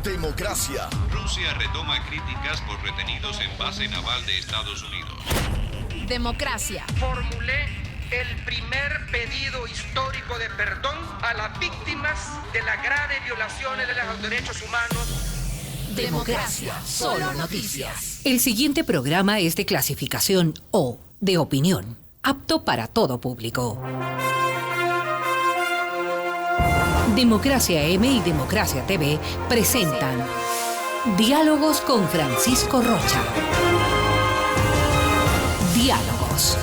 Democracia. Rusia retoma críticas por retenidos en base naval de Estados Unidos. Democracia. Formulé el primer pedido histórico de perdón a las víctimas de las graves violaciones de los derechos humanos. Democracia. Solo noticias. El siguiente programa es de clasificación O, de opinión, apto para todo público. Democracia M y Democracia TV presentan Diálogos con Francisco Rocha. Diálogos.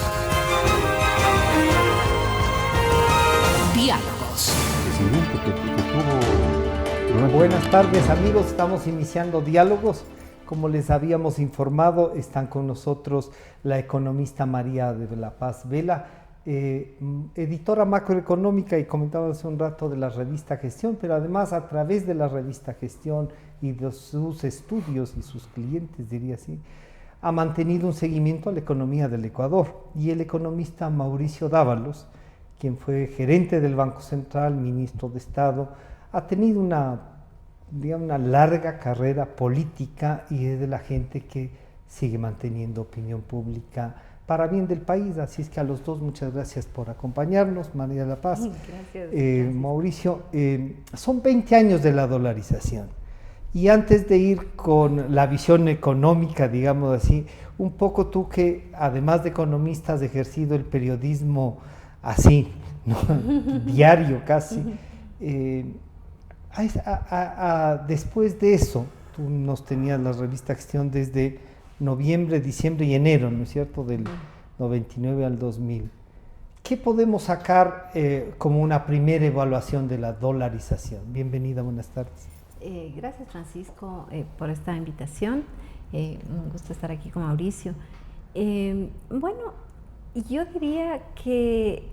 Buenas tardes, amigos, estamos iniciando Diálogos. Como les habíamos informado, están con nosotros la economista María de la Paz Vela, editora macroeconómica, y comentaba hace un rato de la revista Gestión, pero además a través de la revista Gestión y de sus estudios y sus clientes, diría así, ha mantenido un seguimiento a la economía del Ecuador. Y el economista Mauricio Dávalos, quien fue gerente del Banco Central, ministro de Estado, ha tenido una larga carrera política y es de la gente que sigue manteniendo opinión pública para bien del país. Así es que a los dos muchas gracias por acompañarnos, María de la Paz. Gracias. Mauricio, son 20 años de la dolarización. Y antes de ir con la visión económica, digamos así, un poco tú que además de economista has ejercido el periodismo así, ¿no? Diario casi. Después de eso, tú nos tenías la revista Gestión desde noviembre, diciembre y enero, ¿no es cierto?, del 99 al 2000. ¿Qué podemos sacar como una primera evaluación de la dolarización? Bienvenida, buenas tardes. Gracias, Francisco, por esta invitación. Un gusto estar aquí con Mauricio. Bueno, yo diría que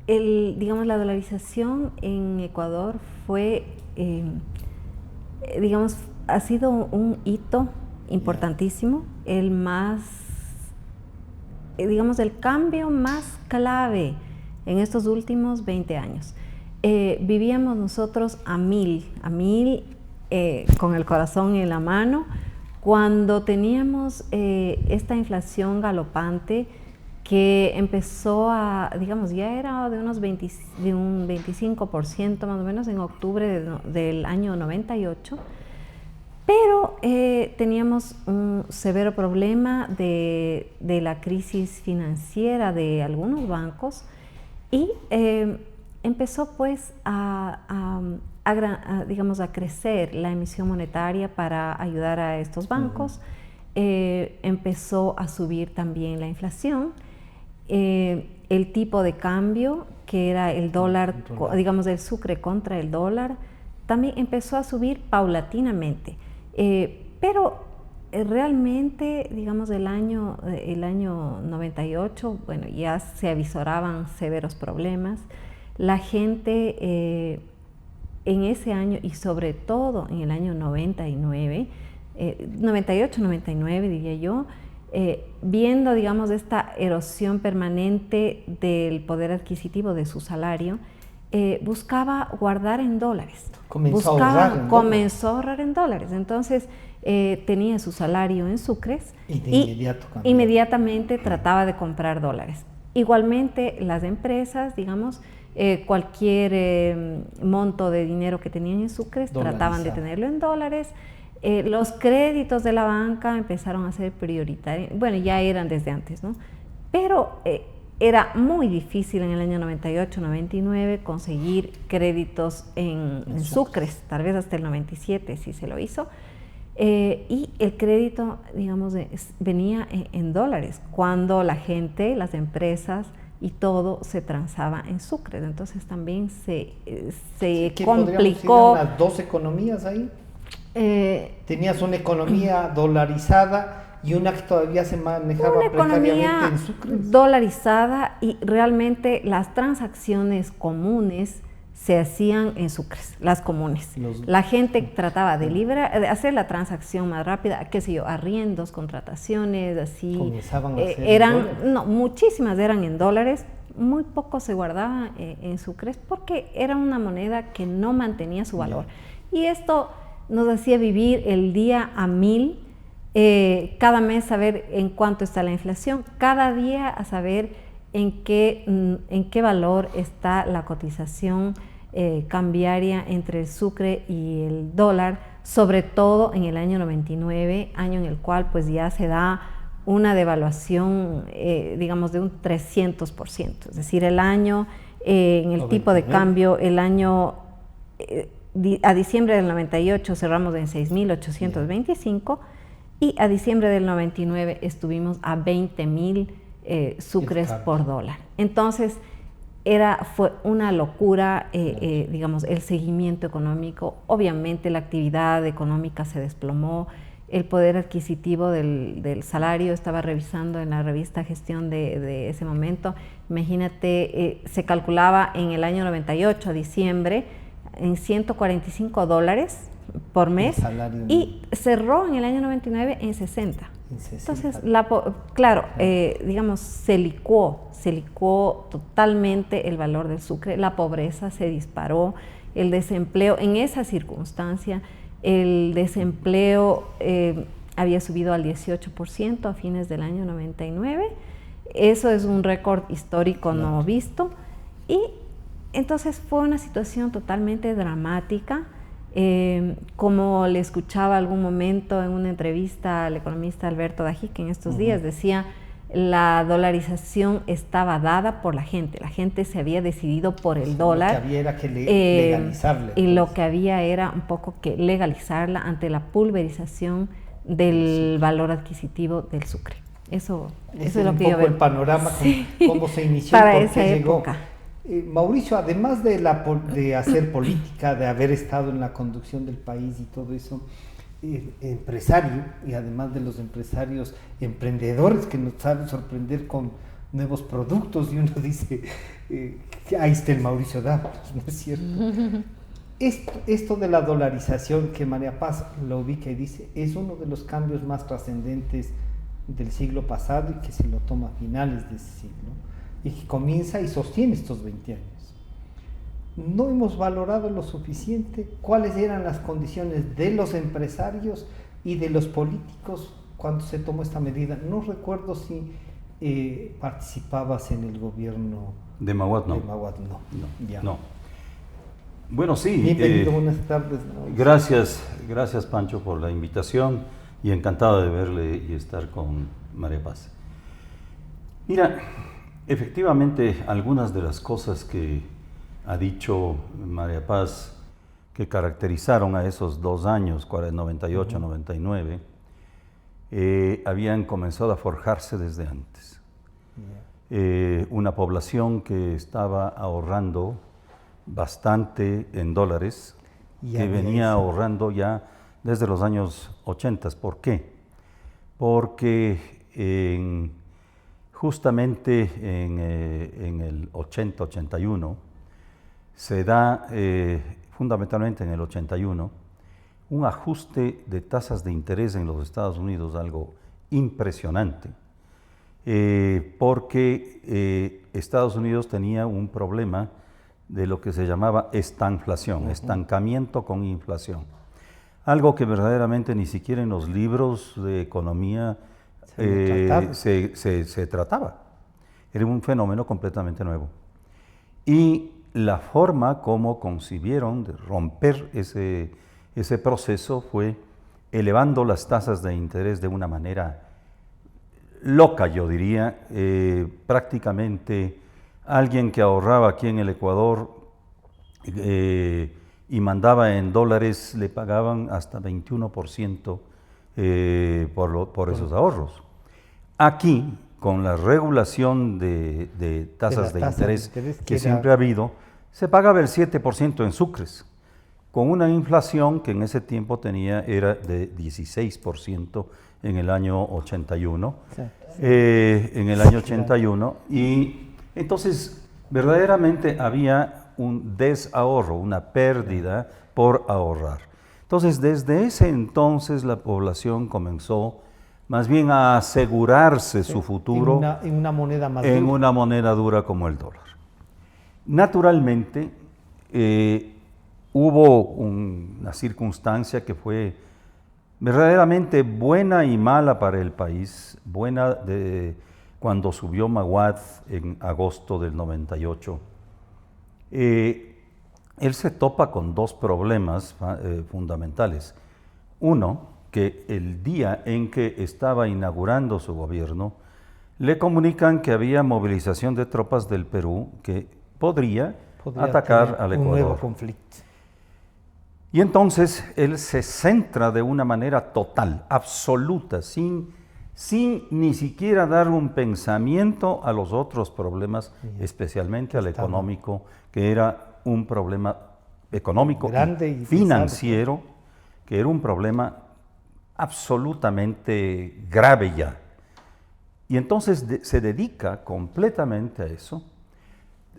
la dolarización en Ecuador fue, ha sido un hito importantísimo, el cambio más clave en estos últimos 20 años. Vivíamos nosotros a mil, con el corazón en la mano, cuando teníamos esta inflación galopante que empezó ya era de un 25% más o menos en octubre del año 98, pero teníamos un severo problema de la crisis financiera de algunos bancos y empezó pues a crecer la emisión monetaria para ayudar a estos bancos. Empezó a subir también la inflación. El tipo de cambio, que era el dólar, el sucre contra el dólar, también empezó a subir paulatinamente. Pero realmente, el año 98, bueno, ya se avisoraban severos problemas. La gente en ese año, y sobre todo en el año 98, 99 diría yo, viendo, esta erosión permanente del poder adquisitivo de su salario, buscaba guardar en dólares. Comenzó a ahorrar en dólares. Entonces, tenía su salario en sucres y inmediatamente trataba de comprar dólares. Igualmente, las empresas, cualquier monto de dinero que tenían en sucres, trataban de tenerlo en dólares. Los créditos de la banca empezaron a ser prioritarios, bueno, ya eran desde antes, ¿no? Pero era muy difícil en el año 98, 99 conseguir créditos en sucres, tal vez hasta el 97 sí se lo hizo, y el crédito, venía en dólares, cuando la gente, las empresas y todo se transaba en sucres. Entonces también se complicó. ¿Podríamos ir a las dos economías ahí? Tenías una economía dolarizada y una que todavía se manejaba precariamente en sucres. Dolarizada, y realmente las transacciones comunes se hacían en sucres, las comunes. La gente trataba de hacer la transacción más rápida, arriendos, contrataciones, así. Comenzaban a hacer muchísimas eran en dólares, muy poco se guardaba en sucres porque era una moneda que no mantenía su valor. Y esto nos hacía vivir el día a 1000, cada mes saber en cuánto está la inflación, cada día a saber en qué valor está la cotización cambiaria entre el sucre y el dólar, sobre todo en el año 99, año en el cual pues ya se da una devaluación, digamos, de un 300%, es decir, el año, en el tipo de cambio, el año, a diciembre del 98 cerramos en 6.825 y a diciembre del 99 estuvimos a 20.000 sucres por dólar. Entonces, fue una locura, digamos, el seguimiento económico. Obviamente la actividad económica se desplomó, el poder adquisitivo del salario, estaba revisando en la revista Gestión de ese momento, imagínate, se calculaba en el año 98, a diciembre, en $145 por mes y cerró en el año 99 en 60. Entonces, claro, digamos, se licuó totalmente el valor del sucre, la pobreza se disparó, el desempleo, en esa circunstancia, el desempleo había subido al 18% a fines del año 99, eso es un récord histórico no visto, y entonces fue una situación totalmente dramática. Como le escuchaba algún momento en una entrevista al economista Alberto Dají, que en estos días decía, la dolarización estaba dada por la gente se había decidido por el dólar. Lo que había era que legalizarla. Y lo que había era un poco que legalizarla ante la pulverización del valor adquisitivo del sucre. Eso es lo que yo veo. El panorama, cómo se inició para y por qué llegó. Época. Mauricio, además de hacer política, de haber estado en la conducción del país y todo eso, empresario, y además de los empresarios emprendedores que nos saben sorprender con nuevos productos, y uno dice, ahí está el Mauricio Dávila, ¿no es cierto? Esto de la dolarización que María Paz lo ubica y dice, es uno de los cambios más trascendentes del siglo pasado y que se lo toma a finales de ese siglo, y que comienza y sostiene estos 20 años. No hemos valorado lo suficiente cuáles eran las condiciones de los empresarios y de los políticos cuando se tomó esta medida. No recuerdo si participabas en el gobierno de Maguad, no. De Maguad, no. Bueno, sí. Bienvenido, buenas tardes. Gracias Pancho por la invitación y encantado de verle y estar con María Paz. Mira, efectivamente, algunas de las cosas que ha dicho María Paz que caracterizaron a esos 2 años, 98, 99, habían comenzado a forjarse desde antes. Una población que estaba ahorrando bastante en dólares, que venía ahorrando ya desde los años 80. ¿Por qué? Porque justamente en el 80-81 se da, fundamentalmente en el 81, un ajuste de tasas de interés en los Estados Unidos, algo impresionante, porque Estados Unidos tenía un problema de lo que se llamaba estanflación, estancamiento con inflación, algo que verdaderamente ni siquiera en los libros de economía se trataba. Era un fenómeno completamente nuevo. Y la forma como concibieron de romper ese proceso fue elevando las tasas de interés de una manera loca, yo diría. Prácticamente alguien que ahorraba aquí en el Ecuador y mandaba en dólares, le pagaban hasta 21% por esos ahorros. Aquí, con la regulación de tasas de interés que siempre ha habido, se pagaba el 7% en sucres, con una inflación que en ese tiempo era de 16% en el año 81. En el año 81, y entonces verdaderamente había un desahorro, una pérdida por ahorrar. Entonces, desde ese entonces la población comenzó más bien a asegurarse su futuro en una moneda más en dura. una moneda dura como el dólar. Naturalmente, hubo una circunstancia que fue verdaderamente buena y mala para el país. Buena cuando subió Maguad en agosto del 98. Él se topa con dos problemas fundamentales. Uno, que el día en que estaba inaugurando su gobierno, le comunican que había movilización de tropas del Perú que podría atacar al Ecuador. Un nuevo conflicto. Y entonces él se centra de una manera total, absoluta, sin ni siquiera dar un pensamiento a los otros problemas, especialmente al económico, que era un problema económico grande y financiero, que era un problema absolutamente grave ya. Y entonces se dedica completamente a eso.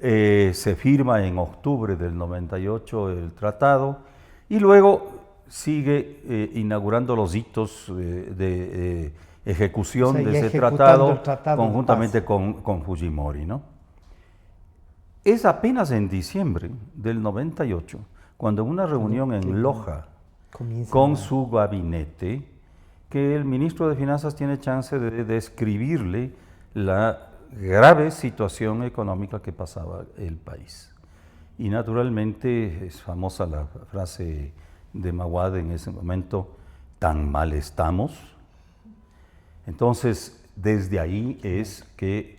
Se firma en octubre del 98 el tratado y luego sigue inaugurando los hitos de ejecución de ese tratado conjuntamente con Fujimori, ¿no? Es apenas en diciembre del 98, cuando en una reunión en Loja con su gabinete, que el ministro de Finanzas tiene chance de describirle la grave situación económica que pasaba el país. Y naturalmente es famosa la frase de Maguad en ese momento, tan mal estamos. Entonces, desde ahí es que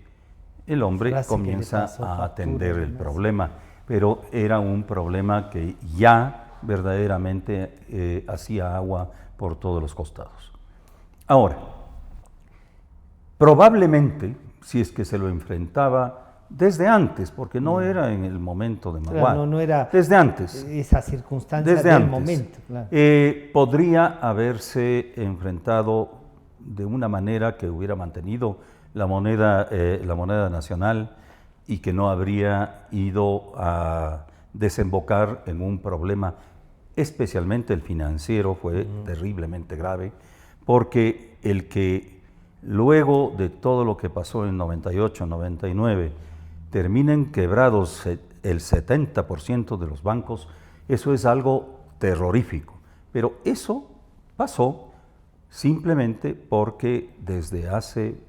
el hombre comienza a atender el problema, pero era un problema que ya verdaderamente hacía agua por todos los costados. Ahora, probablemente, si es que se lo enfrentaba desde antes, porque no era en el momento de Maguad, claro, no era desde antes, esa circunstancia desde del antes, momento. Claro. Podría haberse enfrentado de una manera que hubiera mantenido la moneda nacional y que no habría ido a desembocar en un problema, especialmente el financiero, fue terriblemente grave, porque el que luego de todo lo que pasó en 98, 99, terminen quebrados el 70% de los bancos, eso es algo terrorífico. Pero eso pasó simplemente porque desde hace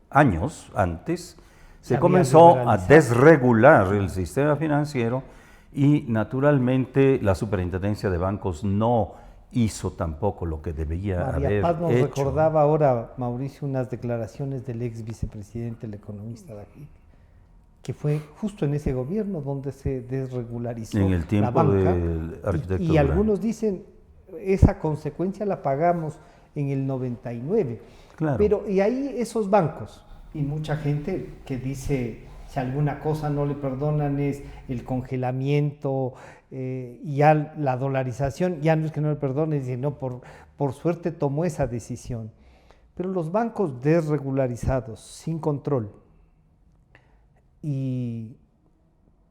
años antes se comenzó a desregular el sistema financiero y naturalmente la Superintendencia de Bancos no hizo tampoco lo que debía haber Paz nos hecho. recordaba ahora, Mauricio, unas declaraciones del ex vicepresidente, el economista de aquí, que fue justo en ese gobierno donde se desregularizó en el tiempo la banca, del arquitecto y Durán. algunos dicen, esa consecuencia la pagamos en el 99. Claro. Pero, y ahí esos bancos, y mucha gente que dice, si alguna cosa no le perdonan es el congelamiento, y ya la dolarización, ya no es que no le perdonen, sino por suerte tomó esa decisión. Pero los bancos desregularizados, sin control, ¿y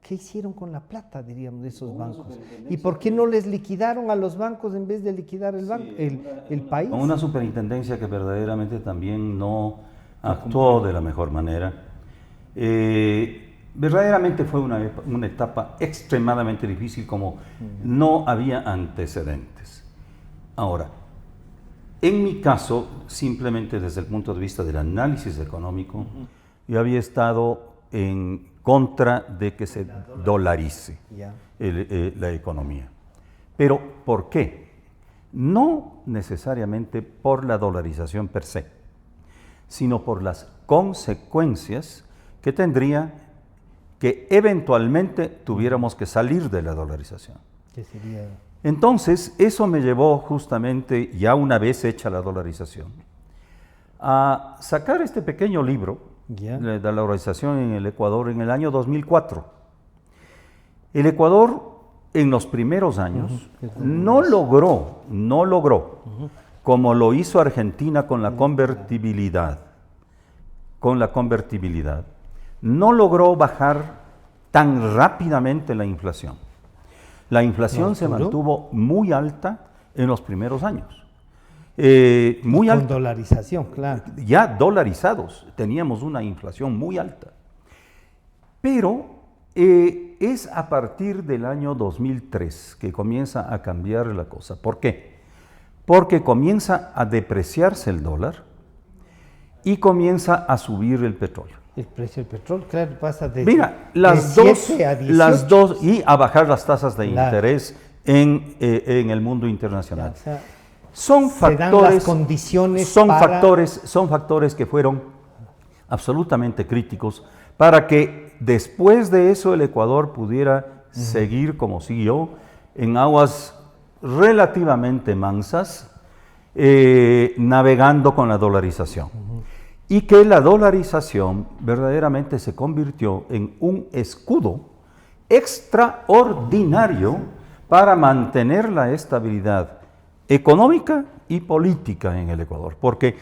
qué hicieron con la plata, diríamos, de esos bancos? ¿Y por qué no les liquidaron a los bancos en vez de liquidar el país? Con una superintendencia que verdaderamente también no actuó de la mejor manera. Verdaderamente fue una etapa extremadamente difícil, como no había antecedentes. Ahora, en mi caso, simplemente desde el punto de vista del análisis económico, yo había estado en contra de que se dolarice la economía. Pero, ¿por qué? No necesariamente por la dolarización per se, sino por las consecuencias que tendría que eventualmente tuviéramos que salir de la dolarización. ¿Qué sería? Entonces, eso me llevó justamente, ya una vez hecha la dolarización, a sacar este pequeño libro de la dolarización en el Ecuador en el año 2004. El Ecuador, en los primeros años, no logró, como lo hizo Argentina con la convertibilidad, no logró bajar tan rápidamente la inflación. La inflación se mantuvo muy alta en los primeros años. Muy alta. Con dolarización, claro. Ya dolarizados, teníamos una inflación muy alta. Pero Es a partir del año 2003 que comienza a cambiar la cosa. ¿Por qué? Porque comienza a depreciarse el dólar y comienza a subir el petróleo. El precio del petróleo, claro, pasa de las 7 a 18. las dos, y a bajar las tasas de Claro. interés en el mundo internacional. O sea, Son se dan factores, las condiciones son para- factores que fueron absolutamente críticos para que después de eso el Ecuador pudiera seguir como siguió en aguas relativamente mansas, navegando con la dolarización. Y que la dolarización verdaderamente se convirtió en un escudo extraordinario para mantener la estabilidad económica y política en el Ecuador. Porque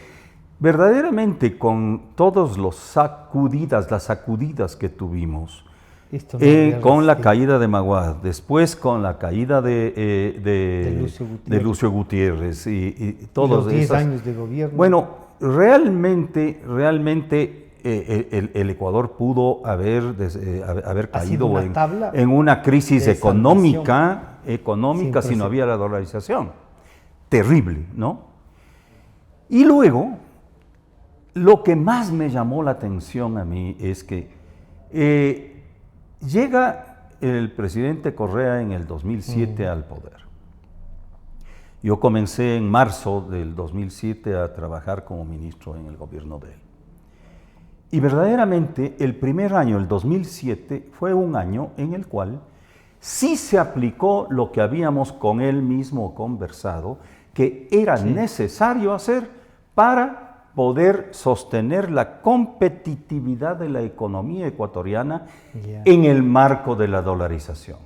verdaderamente con todas las sacudidas que tuvimos, Esto no había con la resistido. caída de Maguad, después con la caída de Lucio Gutiérrez y todos los 10 esas- años de gobierno. Bueno, realmente el Ecuador pudo haber Ha sido caído una tabla en una crisis de económica Sin si no precedentes. había la dolarización. Terrible, ¿no? Y luego, lo que más me llamó la atención a mí es que llega el presidente Correa en el 2007 al poder. Yo comencé en marzo del 2007 a trabajar como ministro en el gobierno de él. Y verdaderamente el primer año, el 2007, fue un año en el cual sí se aplicó lo que habíamos con él mismo conversado, que era necesario hacer para poder sostener la competitividad de la economía ecuatoriana en el marco de la dolarización.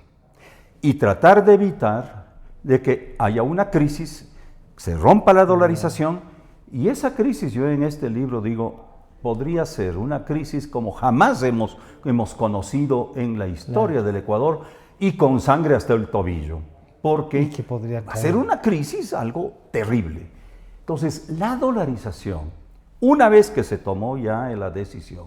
Y tratar de evitar de que haya una crisis, se rompa la dolarización, y esa crisis, yo en este libro digo, podría ser una crisis como jamás hemos conocido en la historia del Ecuador, y con sangre hasta el tobillo, porque Y que podría va a ser una crisis algo terrible. Entonces, la dolarización, una vez que se tomó ya la decisión,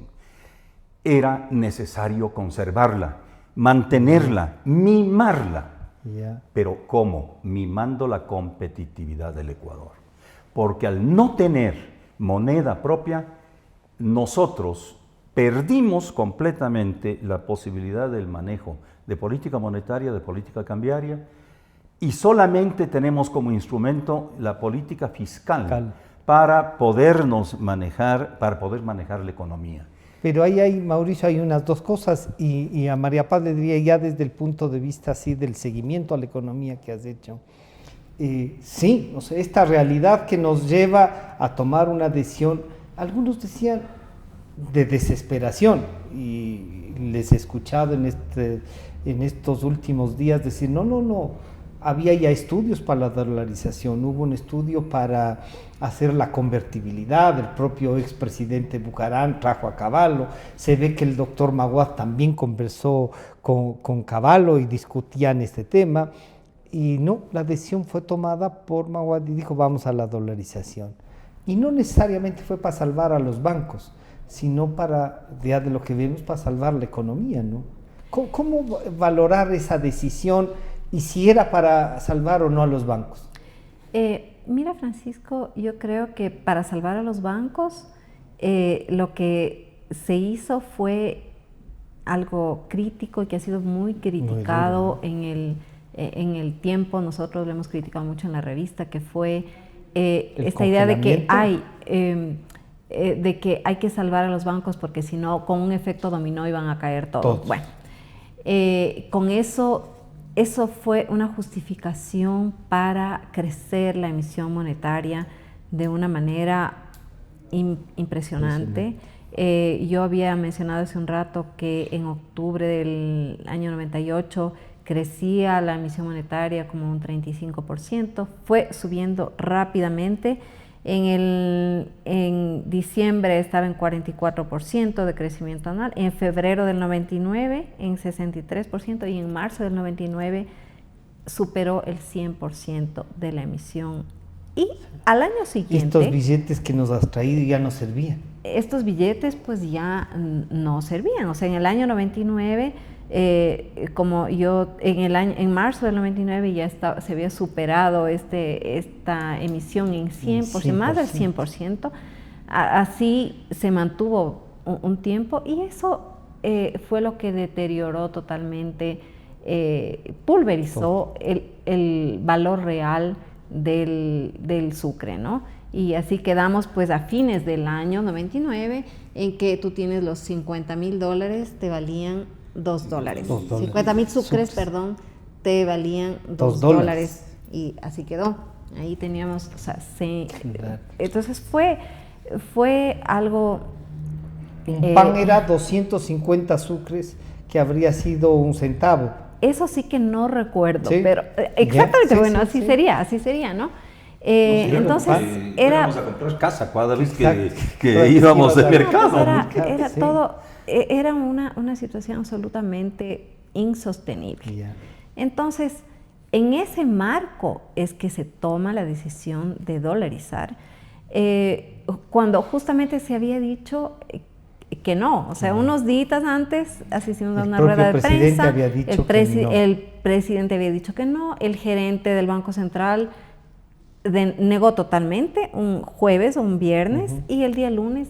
era necesario conservarla, mantenerla, mimarla. Ya. Pero ¿cómo? Mimando la competitividad del Ecuador. Porque al no tener moneda propia, nosotros perdimos completamente la posibilidad del manejo de política monetaria, de política cambiaria, y solamente tenemos como instrumento la política fiscal para poder manejar la economía. Pero ahí hay, Mauricio, hay unas dos cosas, y a María Paz le diría ya desde el punto de vista así del seguimiento a la economía que has hecho. Sí, o sea, esta realidad que nos lleva a tomar una decisión, algunos decían de desesperación, y les he escuchado en estos últimos días decir, no, había ya estudios para la dolarización, hubo un estudio para hacer la convertibilidad, el propio expresidente Bucarán trajo a Cavallo, se ve que el doctor Maguad también conversó con Cavallo y discutían este tema, y no, la decisión fue tomada por Maguad y dijo vamos a la dolarización. Y no necesariamente fue para salvar a los bancos, sino para, ya de lo que vemos, para salvar la economía, ¿no? ¿Cómo valorar esa decisión y si era para salvar o no a los bancos? Mira, Francisco, yo creo que para salvar a los bancos, lo que se hizo fue algo crítico y que ha sido muy criticado en el tiempo. Nosotros lo hemos criticado mucho en la revista, que fue esta idea de que hay que salvar a los bancos porque si no, con un efecto dominó iban a caer todos. Bueno, con eso fue una justificación para crecer la emisión monetaria de una manera impresionante. Yo había mencionado hace un rato que en octubre del año 98 crecía la emisión monetaria como un 35%, fue subiendo rápidamente. En diciembre estaba en 44% de crecimiento anual, en febrero del 99 en 63% y en marzo del 99 superó el 100% de la emisión. Y al año siguiente... Estos billetes que nos has traído ya no servían. Estos billetes pues ya no servían, o sea, en el año 99 como yo en marzo del 99 ya se había superado esta emisión en 100%, más del 100%, así se mantuvo un tiempo, y eso fue lo que deterioró totalmente, pulverizó el valor real del sucre, ¿no? Y así quedamos pues a fines del año 99 en que tú tienes los $50,000 te valían $2. 50,000 sucres, perdón, te valían $2. Y así quedó. Ahí teníamos, o sea, entonces fue algo... Un pan era 250 sucres, que habría sido un centavo. Eso sí que no recuerdo, ¿Sí? pero exactamente, Sí, bueno, sí, así sería, ¿no? Entonces íbamos a comprar casa cada vez que Exacto. íbamos al No, mercado. era Sí. todo, era una situación absolutamente insostenible. Ya. Entonces, en ese marco es que se toma la decisión de dolarizar, cuando justamente se había dicho que no, o sea, unos días antes asistimos a una rueda de prensa, había dicho el presidente había dicho que no, el gerente del Banco Central negó totalmente un jueves o un viernes, y el día lunes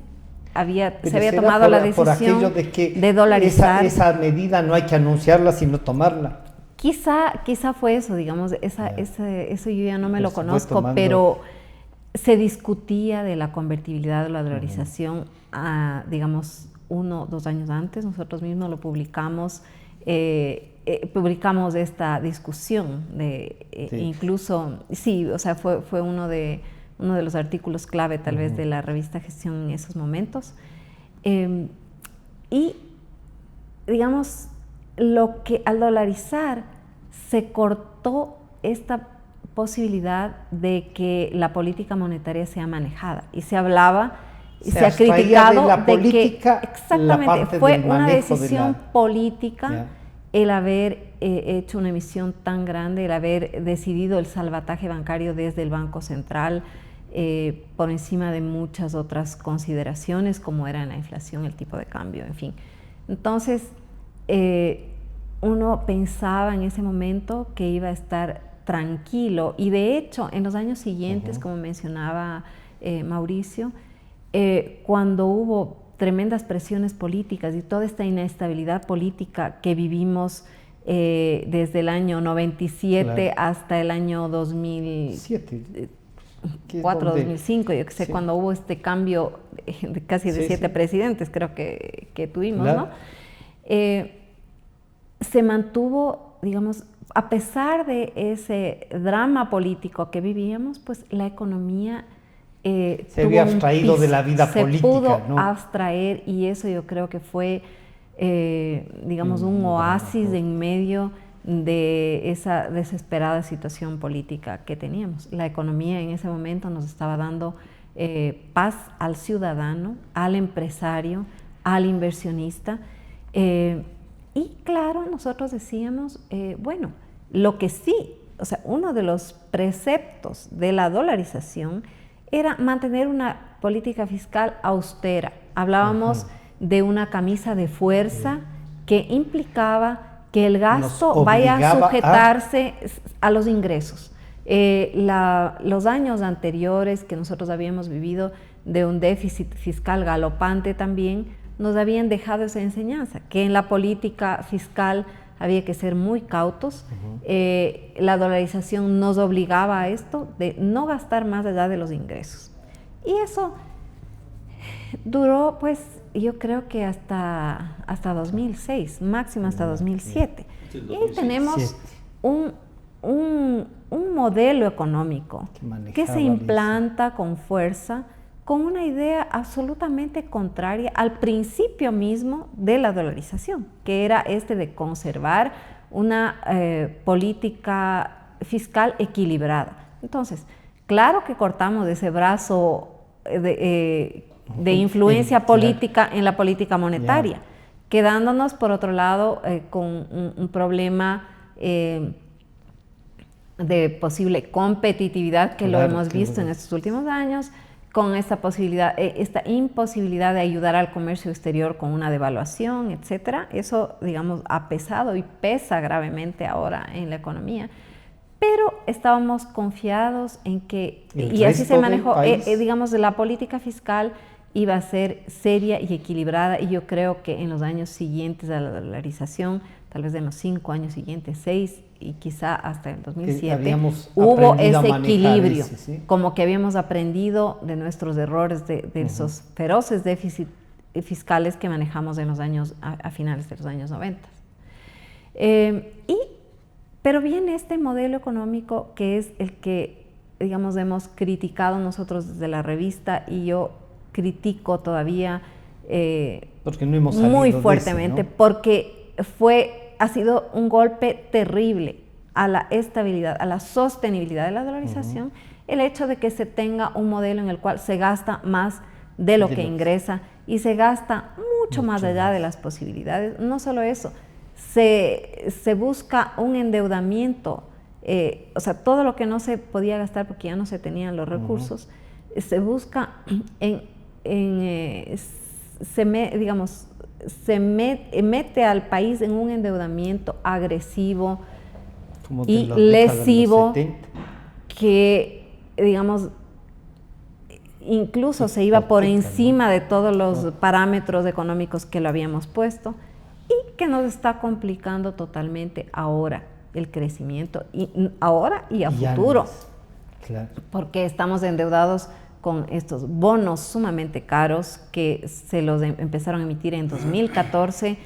se había tomado la decisión de dolarizar. Esa medida no hay que anunciarla, sino tomarla. Quizá fue eso, digamos, eso yo ya no me lo conozco, tomando... pero se discutía de la convertibilidad de la dolarización, digamos, 1 o 2 años antes. Nosotros mismos lo publicamos, esta discusión, incluso, sí, o sea, fue uno de los artículos clave tal vez de la revista Gestión en esos momentos. Y, digamos, lo que al dolarizar se cortó esta posibilidad de que la política monetaria sea manejada, y se hablaba, se ha criticado de que exactamente fue una decisión política el haber hecho una emisión tan grande, el haber decidido el salvataje bancario desde el Banco Central, por encima de muchas otras consideraciones como era la inflación, el tipo de cambio, en fin. Entonces, uno pensaba en ese momento que iba a estar tranquilo, y de hecho en los años siguientes, como mencionaba Mauricio, cuando hubo tremendas presiones políticas y toda esta inestabilidad política que vivimos desde el año 97 hasta el año 2004, 2005, yo que sé, cuando hubo este cambio de casi de 7 presidentes, creo que tuvimos, ¿no? Se mantuvo, digamos, a pesar de ese drama político que vivíamos, pues la economía se había abstraído de la vida política. Se pudo abstraer, y eso yo creo que fue, digamos, un oasis en medio de esa desesperada situación política que teníamos. La economía en ese momento nos estaba dando paz al ciudadano, al empresario, al inversionista. Y claro, nosotros decíamos, bueno, lo que sí, o sea, uno de los preceptos de la dolarización era mantener una política fiscal austera. Hablábamos de una camisa de fuerza que implicaba que el gasto vaya a sujetarse a los ingresos. Los años anteriores que nosotros habíamos vivido de un déficit fiscal galopante también nos habían dejado esa enseñanza, que en la política fiscal había que ser muy cautos. La dolarización nos obligaba a esto, de no gastar más allá de los ingresos. Y eso duró, pues, yo creo que hasta 2006, máximo hasta 2007. Y ahí tenemos un modelo económico que se implanta con fuerza, con una idea absolutamente contraria al principio mismo de la dolarización, que era de conservar una política fiscal equilibrada. Entonces, claro que cortamos ese brazo de influencia política en la política monetaria, quedándonos, por otro lado, con un problema de posible competitividad, que lo hemos visto en estos últimos años, con esta posibilidad, esta imposibilidad de ayudar al comercio exterior con una devaluación, etcétera. Eso, digamos, ha pesado y pesa gravemente ahora en la economía. Pero estábamos confiados en que, y así se manejó, digamos, la política fiscal iba a ser seria y equilibrada, y yo creo que en los años siguientes a la dolarización, tal vez en los 5 años siguientes, 6 y quizá hasta el 2007, hubo ese equilibrio, ¿sí? Como que habíamos aprendido de nuestros errores, de esos feroces déficits fiscales que manejamos en los años, a finales de los años 90. Pero viene este modelo económico que es el que, digamos, hemos criticado nosotros desde la revista, y yo critico todavía porque no hemos salido muy de fuertemente, ese, ¿no? porque ha sido un golpe terrible a la estabilidad, a la sostenibilidad de la dolarización, el hecho de que se tenga un modelo en el cual se gasta más de lo que ingresa, y se gasta mucho más allá de las posibilidades. No solo eso, se busca un endeudamiento, o sea, todo lo que no se podía gastar porque ya no se tenían los recursos, se busca mete al país en un endeudamiento agresivo y lesivo, que, digamos, incluso se iba por encima de todos los parámetros económicos que lo habíamos puesto, y que nos está complicando totalmente ahora el crecimiento, ahora y a futuro, claro, porque estamos endeudados con estos bonos sumamente caros que se los empezaron a emitir en 2014.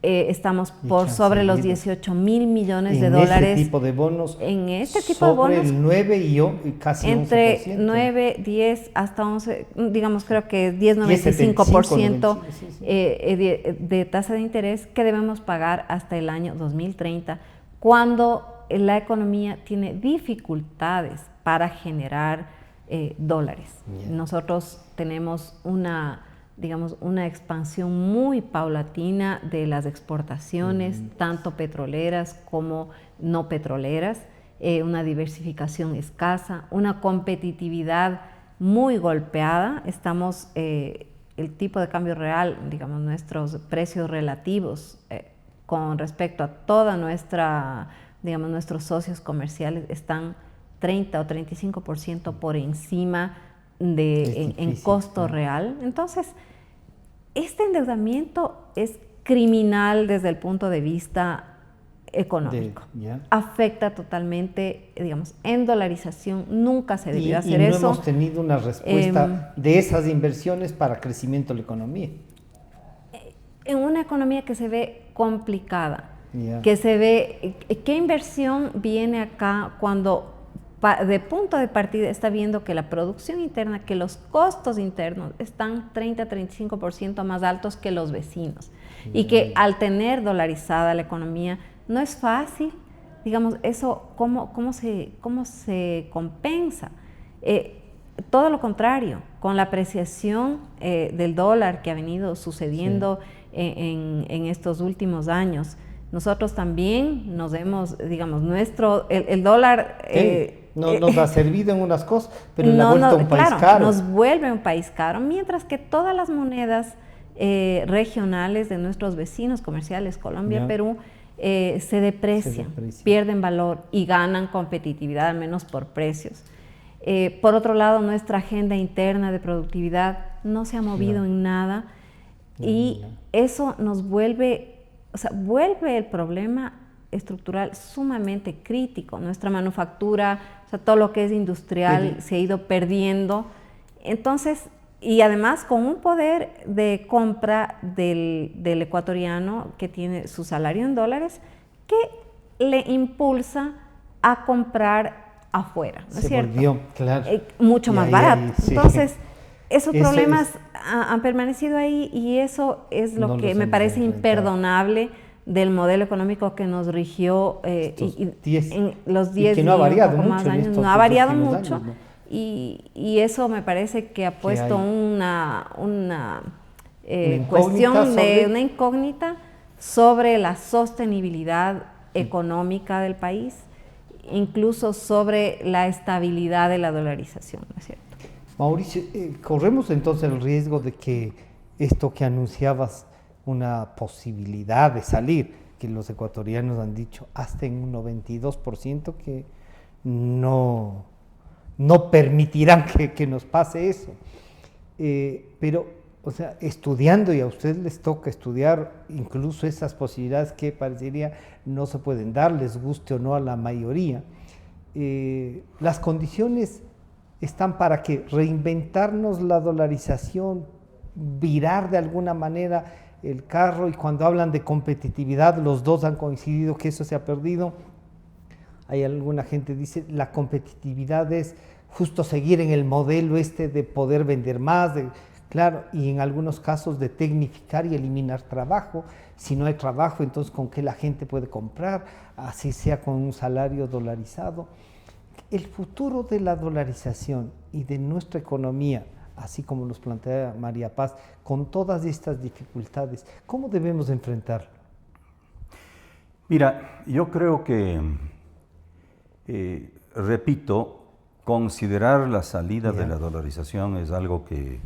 Estamos por sobre los 18,000 millones de dólares. En este tipo de bonos. En este tipo de bonos. Sobre el 9 y casi entre 11%. 9, 10 hasta 11, digamos, creo que 10,95% de tasa de interés que debemos pagar hasta el año 2030, cuando la economía tiene dificultades para generar dólares. Nosotros tenemos una expansión muy paulatina de las exportaciones, tanto petroleras como no petroleras, una diversificación escasa, una competitividad muy golpeada. Estamos, el tipo de cambio real, digamos, nuestros precios relativos con respecto a toda nuestra, digamos, nuestros socios comerciales están 30 o 35% por encima en costo real. Entonces, este endeudamiento es criminal desde el punto de vista económico. Afecta totalmente, digamos, en dolarización nunca se debió hacer eso. Y no hemos tenido una respuesta de esas inversiones para crecimiento de la economía. En una economía que se ve complicada, que se ve, ¿qué inversión viene acá cuando de punto de partida está viendo que la producción interna, que los costos internos están 30-35% más altos que los vecinos? Y que al tener dolarizada la economía no es fácil, digamos, eso, ¿cómo se compensa? Todo lo contrario, con la apreciación del dólar que ha venido sucediendo en estos últimos años, nosotros también nos hemos, digamos, el dólar... nos ha servido en unas cosas, pero nos ha vuelto un país caro. Nos vuelve un país caro, mientras que todas las monedas regionales de nuestros vecinos comerciales, Colombia, Perú, se deprecian, pierden valor y ganan competitividad, al menos por precios. Por otro lado, nuestra agenda interna de productividad no se ha movido en nada, y eso nos vuelve el problema estructural sumamente crítico. Nuestra manufactura, o sea, todo lo que es industrial se ha ido perdiendo. Entonces, y además con un poder de compra del ecuatoriano que tiene su salario en dólares, que le impulsa a comprar afuera, ¿no es cierto? Volvió, claro. Mucho más barato. Entonces, esos problemas han permanecido ahí, y eso es lo que me parece imperdonable del modelo económico que nos rigió en los 10 que no ha variado más mucho años. No ha variado mucho, ¿no? Y eso me parece que ha puesto una cuestión de una incógnita sobre la sostenibilidad económica del país, incluso sobre la estabilidad de la dolarización, ¿no es cierto? Mauricio, corremos entonces el riesgo de que esto que anunciabas, una posibilidad de salir, que los ecuatorianos han dicho hasta en un 92% que no permitirán que nos pase eso. Pero, o sea, estudiando, y a ustedes les toca estudiar incluso esas posibilidades que parecería no se pueden dar, les guste o no a la mayoría, las condiciones están para que reinventarnos la dolarización, virar de alguna manera el carro, y cuando hablan de competitividad, los dos han coincidido que eso se ha perdido. Hay alguna gente que dice la competitividad es justo seguir en el modelo este de poder vender más, claro, y en algunos casos de tecnificar y eliminar trabajo. Si no hay trabajo, entonces ¿con qué la gente puede comprar? Así sea con un salario dolarizado. El futuro de la dolarización y de nuestra economía, así como nos plantea María Paz, con todas estas dificultades, ¿cómo debemos enfrentarlo? Mira, yo creo que, repito, considerar la salida de la dolarización es algo que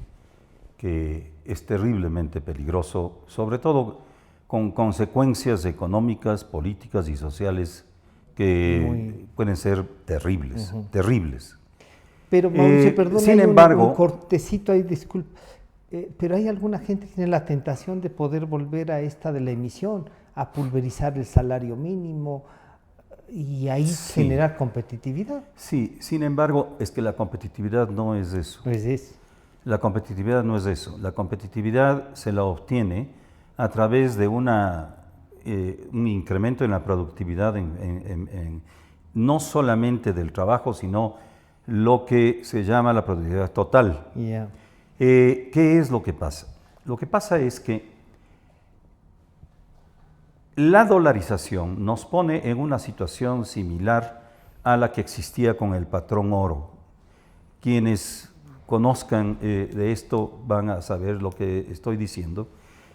es terriblemente peligroso, sobre todo con consecuencias económicas, políticas y sociales que pueden ser terribles, terribles. Pero Mauricio, perdón, sin embargo, un cortecito ahí, disculpa, pero hay alguna gente que tiene la tentación de poder volver a esta de la emisión, a pulverizar el salario mínimo y ahí generar competitividad. Sí, sin embargo, es que la competitividad no es eso. Pues es. La competitividad no es eso. La competitividad se la obtiene a través de un incremento en la productividad, no solamente del trabajo, sino lo que se llama la productividad total. Yeah. ¿Qué es lo que pasa? Lo que pasa es que la dolarización nos pone en una situación similar a la que existía con el patrón oro. Quienes conozcan de esto van a saber lo que estoy diciendo.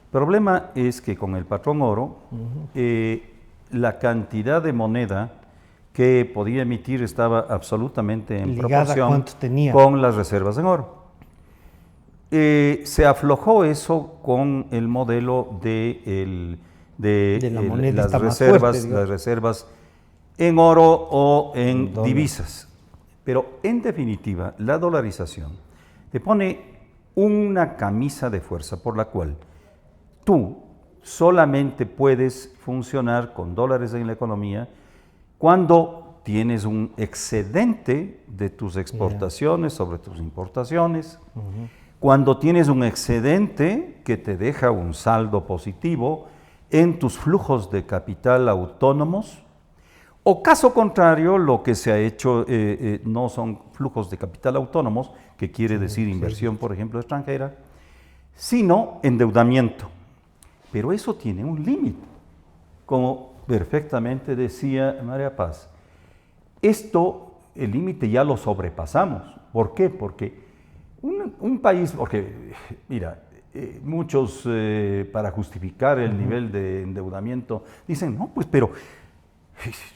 El problema es que con el patrón oro, la cantidad de moneda que podía emitir estaba absolutamente en proporción con las reservas en oro. Se aflojó eso con el modelo de las reservas en oro o en divisas. Pero en definitiva, la dolarización te pone una camisa de fuerza por la cual tú solamente puedes funcionar con dólares en la economía cuando tienes un excedente de tus exportaciones sobre tus importaciones, cuando tienes un excedente que te deja un saldo positivo en tus flujos de capital autónomos, o caso contrario, lo que se ha hecho no son flujos de capital autónomos, que quiere decir inversión, por ejemplo, extranjera, sino endeudamiento. Pero eso tiene un límite, como perfectamente decía María Paz. Esto, el límite ya lo sobrepasamos. ¿Por qué? Porque un país, mira, muchos para justificar el nivel de endeudamiento dicen, no, pues pero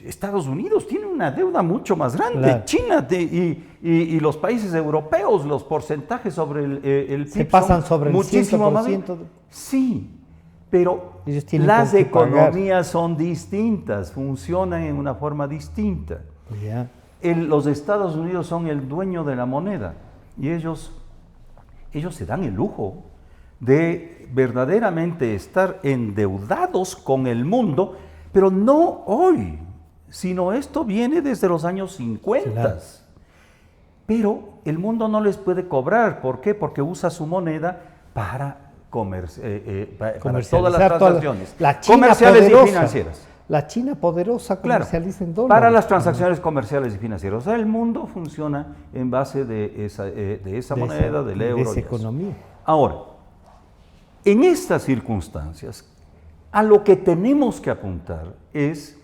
Estados Unidos tiene una deuda mucho más grande, claro. China y los países europeos, los porcentajes sobre el PIB se pasan sobre muchísimo el 100%. más. Sí, pero las economías son distintas, funcionan en una forma distinta. Yeah. Los Estados Unidos son el dueño de la moneda y ellos se dan el lujo de verdaderamente estar endeudados con el mundo, pero no hoy, sino esto viene desde los años 50. Claro. Pero el mundo no les puede cobrar. ¿Por qué? Porque usa su moneda para todas las transacciones comerciales poderosa, y financieras. La China poderosa comercializa en dólares. Para las transacciones comerciales y financieras. O sea, el mundo funciona en base de esa moneda, del euro. De esa economía. Ahora, en estas circunstancias, a lo que tenemos que apuntar es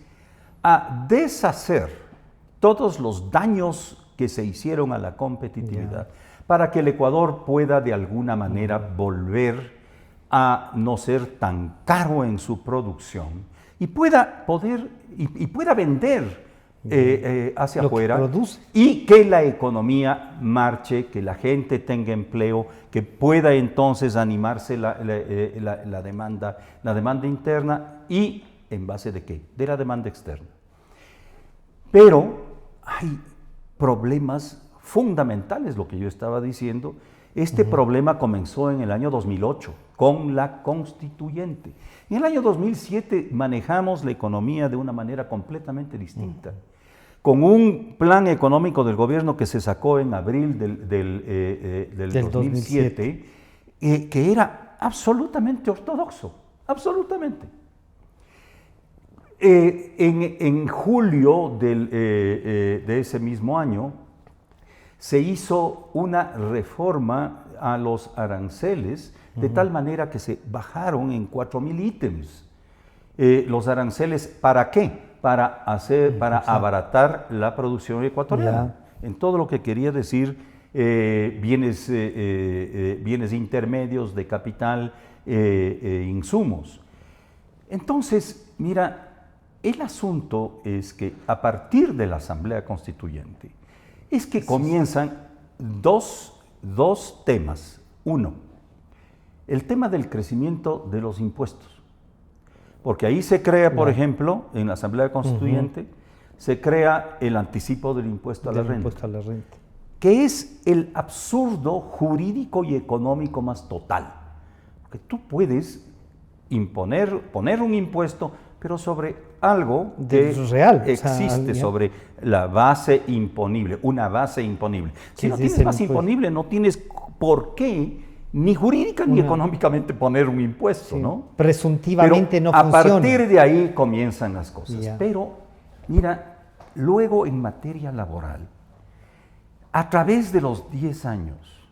a deshacer todos los daños que se hicieron a la competitividad para que el Ecuador pueda de alguna manera volver a no ser tan caro en su producción y pueda vender hacia Lo que afuera produce. y que la economía marche, que la gente tenga empleo, que pueda entonces animarse la demanda interna y ¿en base de qué? De la demanda externa. Pero hay problemas fundamentales, lo que yo estaba diciendo. Este problema comenzó en el año 2008 con la Constituyente. En el año 2007 manejamos la economía de una manera completamente distinta, con un plan económico del gobierno que se sacó en abril del 2007, que era absolutamente ortodoxo, absolutamente. En julio de ese mismo año se hizo una reforma a los aranceles de tal manera que se bajaron en 4.000 ítems los aranceles. ¿Para qué? Para abaratar la producción ecuatoriana. En todo lo que quería decir bienes intermedios de capital, insumos. Entonces, mira, el asunto es que a partir de la Asamblea Constituyente es que comienzan dos temas. Uno, el tema del crecimiento de los impuestos. Porque ahí se crea, por ejemplo, en la Asamblea Constituyente, se crea el anticipo del impuesto a la renta, que es el absurdo jurídico y económico más total. Porque tú puedes poner un impuesto, pero sobre algo que real, existe, sobre la base imponible, una base imponible. Si no tienes base imponible, no tienes por qué, ni jurídica ni económicamente, poner un impuesto, ¿no? Presuntivamente pero no funciona. A partir de ahí comienzan las cosas. Pero, mira, luego en materia laboral, a través de los 10 años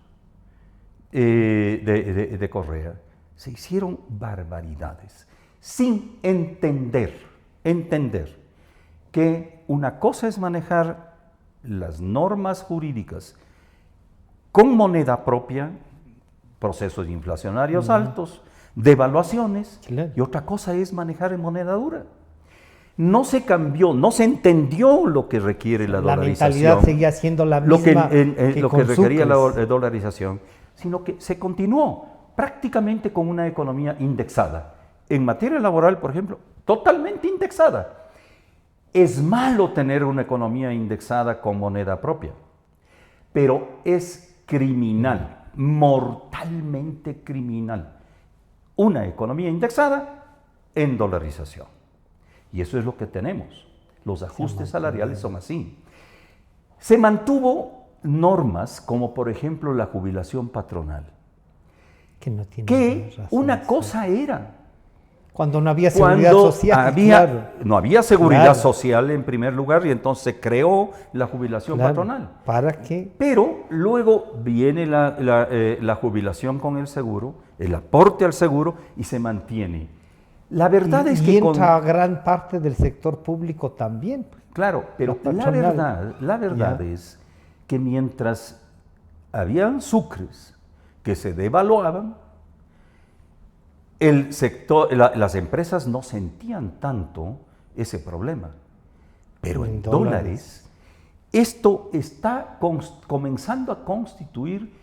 de Correa, se hicieron barbaridades, sin entender que una cosa es manejar las normas jurídicas con moneda propia, procesos inflacionarios altos, devaluaciones, y otra cosa es manejar en moneda dura. No se cambió, no se entendió lo que requiere la dolarización. La mentalidad seguía siendo la misma lo que requería la dolarización, sino que se continuó prácticamente con una economía indexada. En materia laboral, por ejemplo, totalmente indexada. Es malo tener una economía indexada con moneda propia, pero es criminal, mortalmente criminal, una economía indexada en dolarización. Y eso es lo que tenemos. Los ajustes salariales son así. Se mantuvo normas como, por ejemplo, la jubilación patronal, que una cosa era. Cuando no había seguridad social. No había seguridad social en primer lugar, y entonces se creó la jubilación patronal. ¿Para qué? Pero luego viene la jubilación con el seguro, el aporte al seguro, y se mantiene. La verdad es que entra gran parte del sector público también. Claro, pero la verdad es que mientras habían sucres que se devaluaban, el sector, las empresas no sentían tanto ese problema. Pero en dólares, esto está comenzando a constituir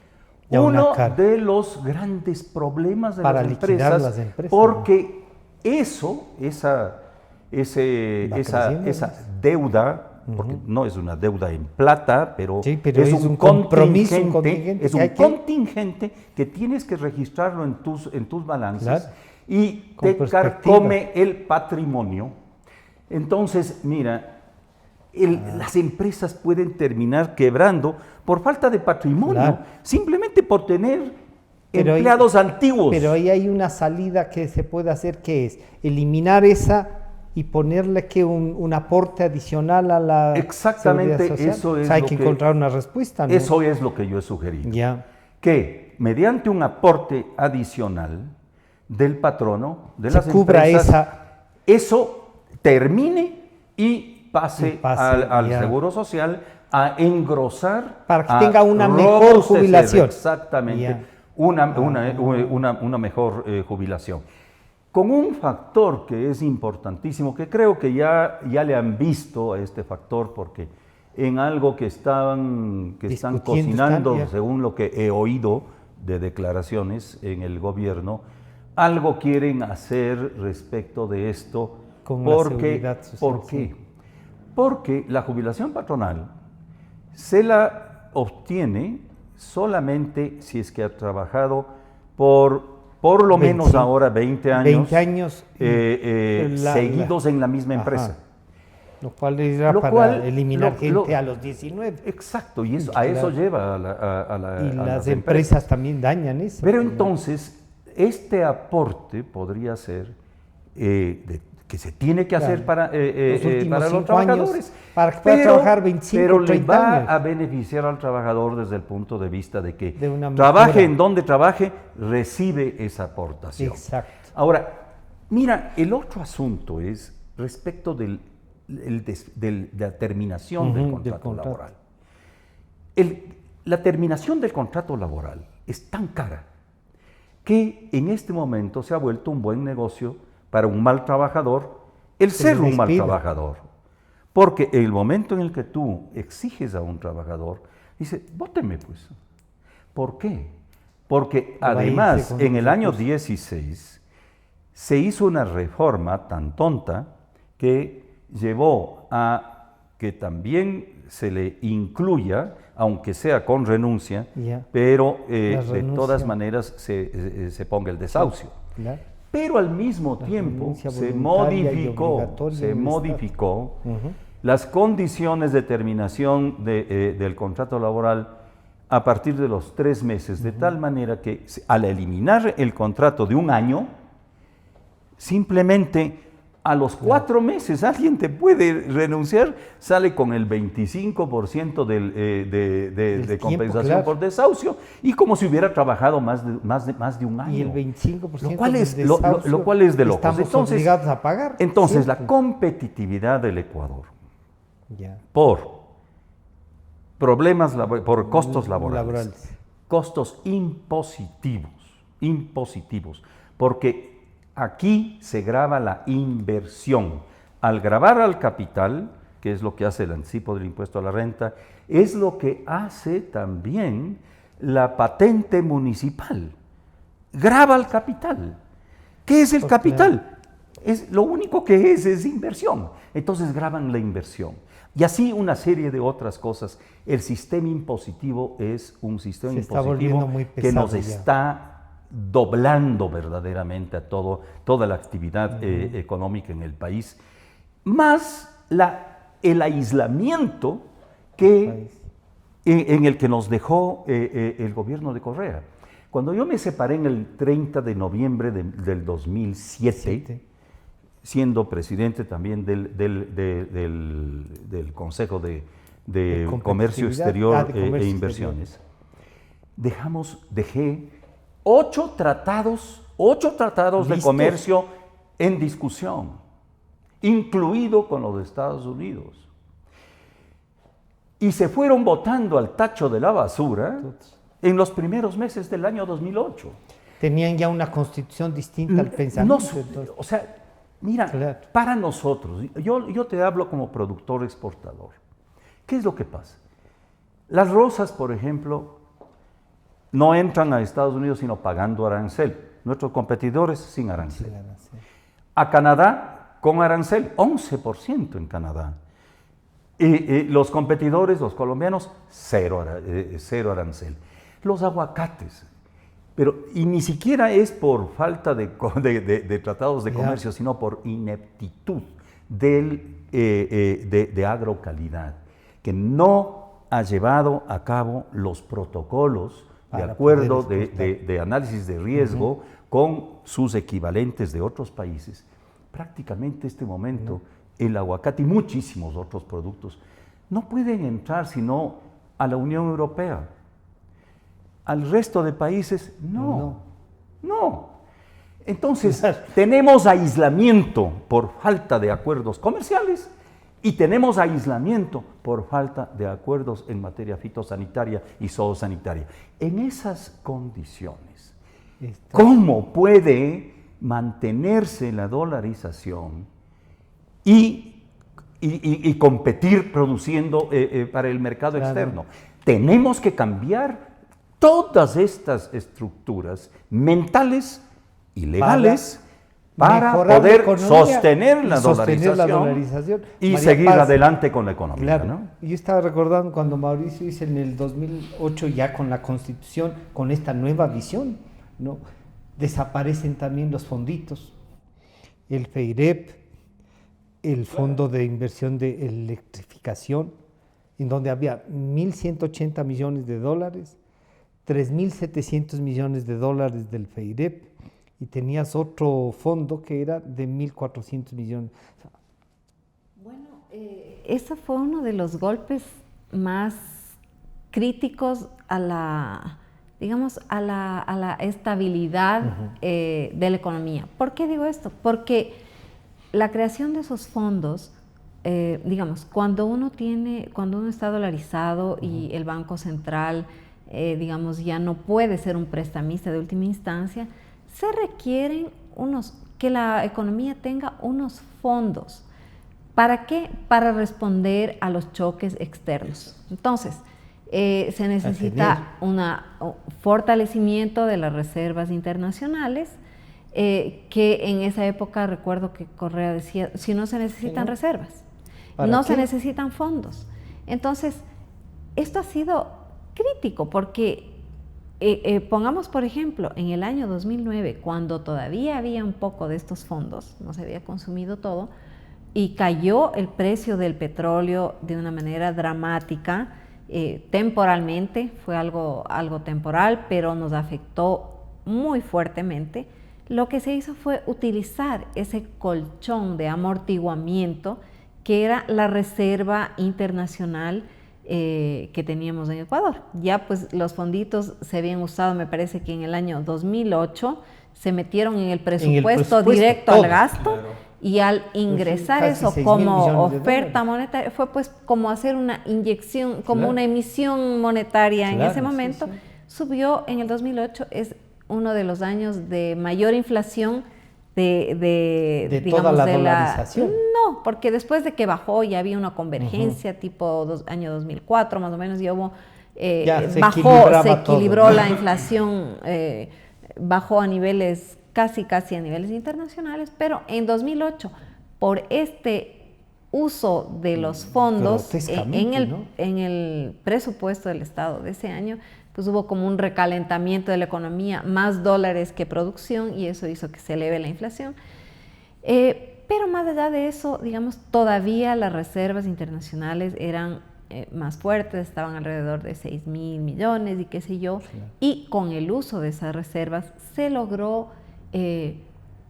uno de los grandes problemas de las empresas, porque esa deuda, porque no es una deuda en plata, pero es un contingente, es un contingente que tienes que registrarlo en tus balances, y te carcome el patrimonio. Entonces, mira, las empresas pueden terminar quebrando por falta de patrimonio, simplemente por tener empleados antiguos. Pero ahí hay una salida que se puede hacer, que es eliminar esa y ponerle que un aporte adicional a la Exactamente, seguridad social. Eso es hay que encontrar una respuesta, ¿no? Eso es lo que yo he sugerido. Que mediante un aporte adicional del patrono, de las empresas, eso termine y pase al Seguro Social a engrosar, para que tenga una mejor jubilación. Exactamente, una mejor jubilación. con un factor que es importantísimo, que creo que ya le han visto a este factor, porque en algo que están cocinando, según lo que he oído de declaraciones en el gobierno, algo quieren hacer respecto de esto. Con la seguridad social, ¿Por qué? Porque la jubilación patronal se la obtiene solamente si es que ha trabajado por lo menos ahora 20 años, seguidos en la misma empresa. Lo cual era para eliminar gente a los 19. Exacto, y a eso lleva a las empresas también dañan eso. Pero entonces, este aporte podría ser que se tiene que hacer para los trabajadores. Para que pueda trabajar 25, pero 30 le va años. a beneficiar al trabajador desde el punto de vista de que trabaje mejora. En donde trabaje, recibe esa aportación. Exacto. Ahora, mira, el otro asunto es respecto de la terminación del contrato laboral. La terminación del contrato laboral es tan cara que en este momento se ha vuelto un buen negocio para un mal trabajador el ser un mal trabajador. Porque en el momento en el que tú exiges a un trabajador, dice, bóteme pues. ¿Por qué? Porque además en el año 16 se hizo una reforma tan tonta que llevó a que también se le incluya, aunque sea con renuncia, pero de todas maneras se ponga el desahucio. Pero al mismo tiempo se modificó las condiciones de terminación del contrato laboral a partir de los 3 meses, de tal manera que al eliminar el contrato de un año, simplemente a los 4 meses alguien te puede renunciar, sale con el 25% de compensación por desahucio, y como si hubiera trabajado más de un año. Y el 25% lo cual es de locos. Estamos obligados a pagar. Entonces, la competitividad del Ecuador por problemas, por costos laborales, costos impositivos, porque aquí se grava la inversión. Al gravar al capital, que es lo que hace el anticipo del impuesto a la renta, es lo que hace también la patente municipal. Grava al capital. ¿Qué es el capital? Lo único que es inversión. Entonces graban la inversión. Y así una serie de otras cosas. El sistema impositivo es un sistema impositivo que nos está doblando verdaderamente a toda la actividad económica en el país, más el aislamiento en el que nos dejó el gobierno de Correa. Cuando yo me separé en el 30 de noviembre del 2007, siendo presidente también del Consejo de Comercio Exterior e Inversiones, dejé 8 tratados de comercio en discusión, incluido con los Estados Unidos. Y se fueron botando al tacho de la basura en los primeros meses del año 2008. Tenían ya una constitución distinta al pensamiento. O sea, mira, para nosotros, yo te hablo como productor exportador. ¿Qué es lo que pasa? Las rosas, por ejemplo, no entran a Estados Unidos sino pagando arancel. Nuestros competidores sin arancel. A Canadá con arancel, 11% en Canadá. Y los competidores, los colombianos, cero arancel. Los aguacates. Y ni siquiera es por falta de tratados de comercio, sino por ineptitud de agrocalidad, que no ha llevado a cabo los protocolos de acuerdo de análisis de riesgo con sus equivalentes de otros países. Prácticamente este momento el aguacate y muchísimos otros productos no pueden entrar sino a la Unión Europea. Al resto de países, no. Entonces, tenemos aislamiento por falta de acuerdos comerciales y tenemos aislamiento por falta de acuerdos en materia fitosanitaria y zoosanitaria. En esas condiciones, ¿cómo puede mantenerse la dolarización y competir produciendo para el mercado externo. Tenemos que cambiar todas estas estructuras mentales y legales para poder sostener la dolarización y María seguir Paz, adelante con la economía. Claro. ¿No? Yo estaba recordando cuando Mauricio hizo en el 2008 ya con la Constitución, con esta nueva visión, ¿no? Desaparecen también los fonditos, el FEIREP, el Fondo de Inversión de Electrificación, en donde había 1.180 millones de dólares, 3.700 millones de dólares del FEIREP, y tenías otro fondo que era de 1.400 millones. Bueno, ese fue uno de los golpes más críticos a la, digamos, a la estabilidad de la economía. ¿Por qué digo esto? Porque la creación de esos fondos, digamos, cuando uno está dolarizado y el Banco Central, digamos, ya no puede ser un prestamista de última instancia, se requieren que la economía tenga unos fondos. ¿Para qué? Para responder a los choques externos. Entonces, se necesita un fortalecimiento de las reservas internacionales, que en esa época recuerdo que Correa decía, si no se necesitan reservas, no se necesitan fondos. Entonces, esto ha sido crítico porque pongamos por ejemplo, en el año 2009, cuando todavía había un poco de estos fondos, no se había consumido todo, y cayó el precio del petróleo de una manera dramática, temporalmente, fue algo temporal, pero nos afectó muy fuertemente. Lo que se hizo fue utilizar ese colchón de amortiguamiento que era la reserva internacional que teníamos en Ecuador. Ya pues los fonditos se habían usado, me parece que en el año 2008 se metieron en el presupuesto directo al gasto, y al ingresar eso como oferta monetaria, fue pues como hacer una inyección, como una emisión monetaria en ese momento, subió en el 2008, es uno de los años de mayor inflación de digamos, toda la dolarización. No, porque después de que bajó ya había una convergencia tipo año 2004 más o menos, ya hubo, se equilibró la inflación, bajó a niveles casi a niveles internacionales, pero en 2008 por este uso de los fondos en el presupuesto del Estado de ese año, pues hubo como un recalentamiento de la economía, más dólares que producción, y eso hizo que se eleve la inflación. Pero más allá de eso, digamos, todavía las reservas internacionales eran más fuertes, estaban alrededor de 6.000 millones y qué sé yo, y con el uso de esas reservas se logró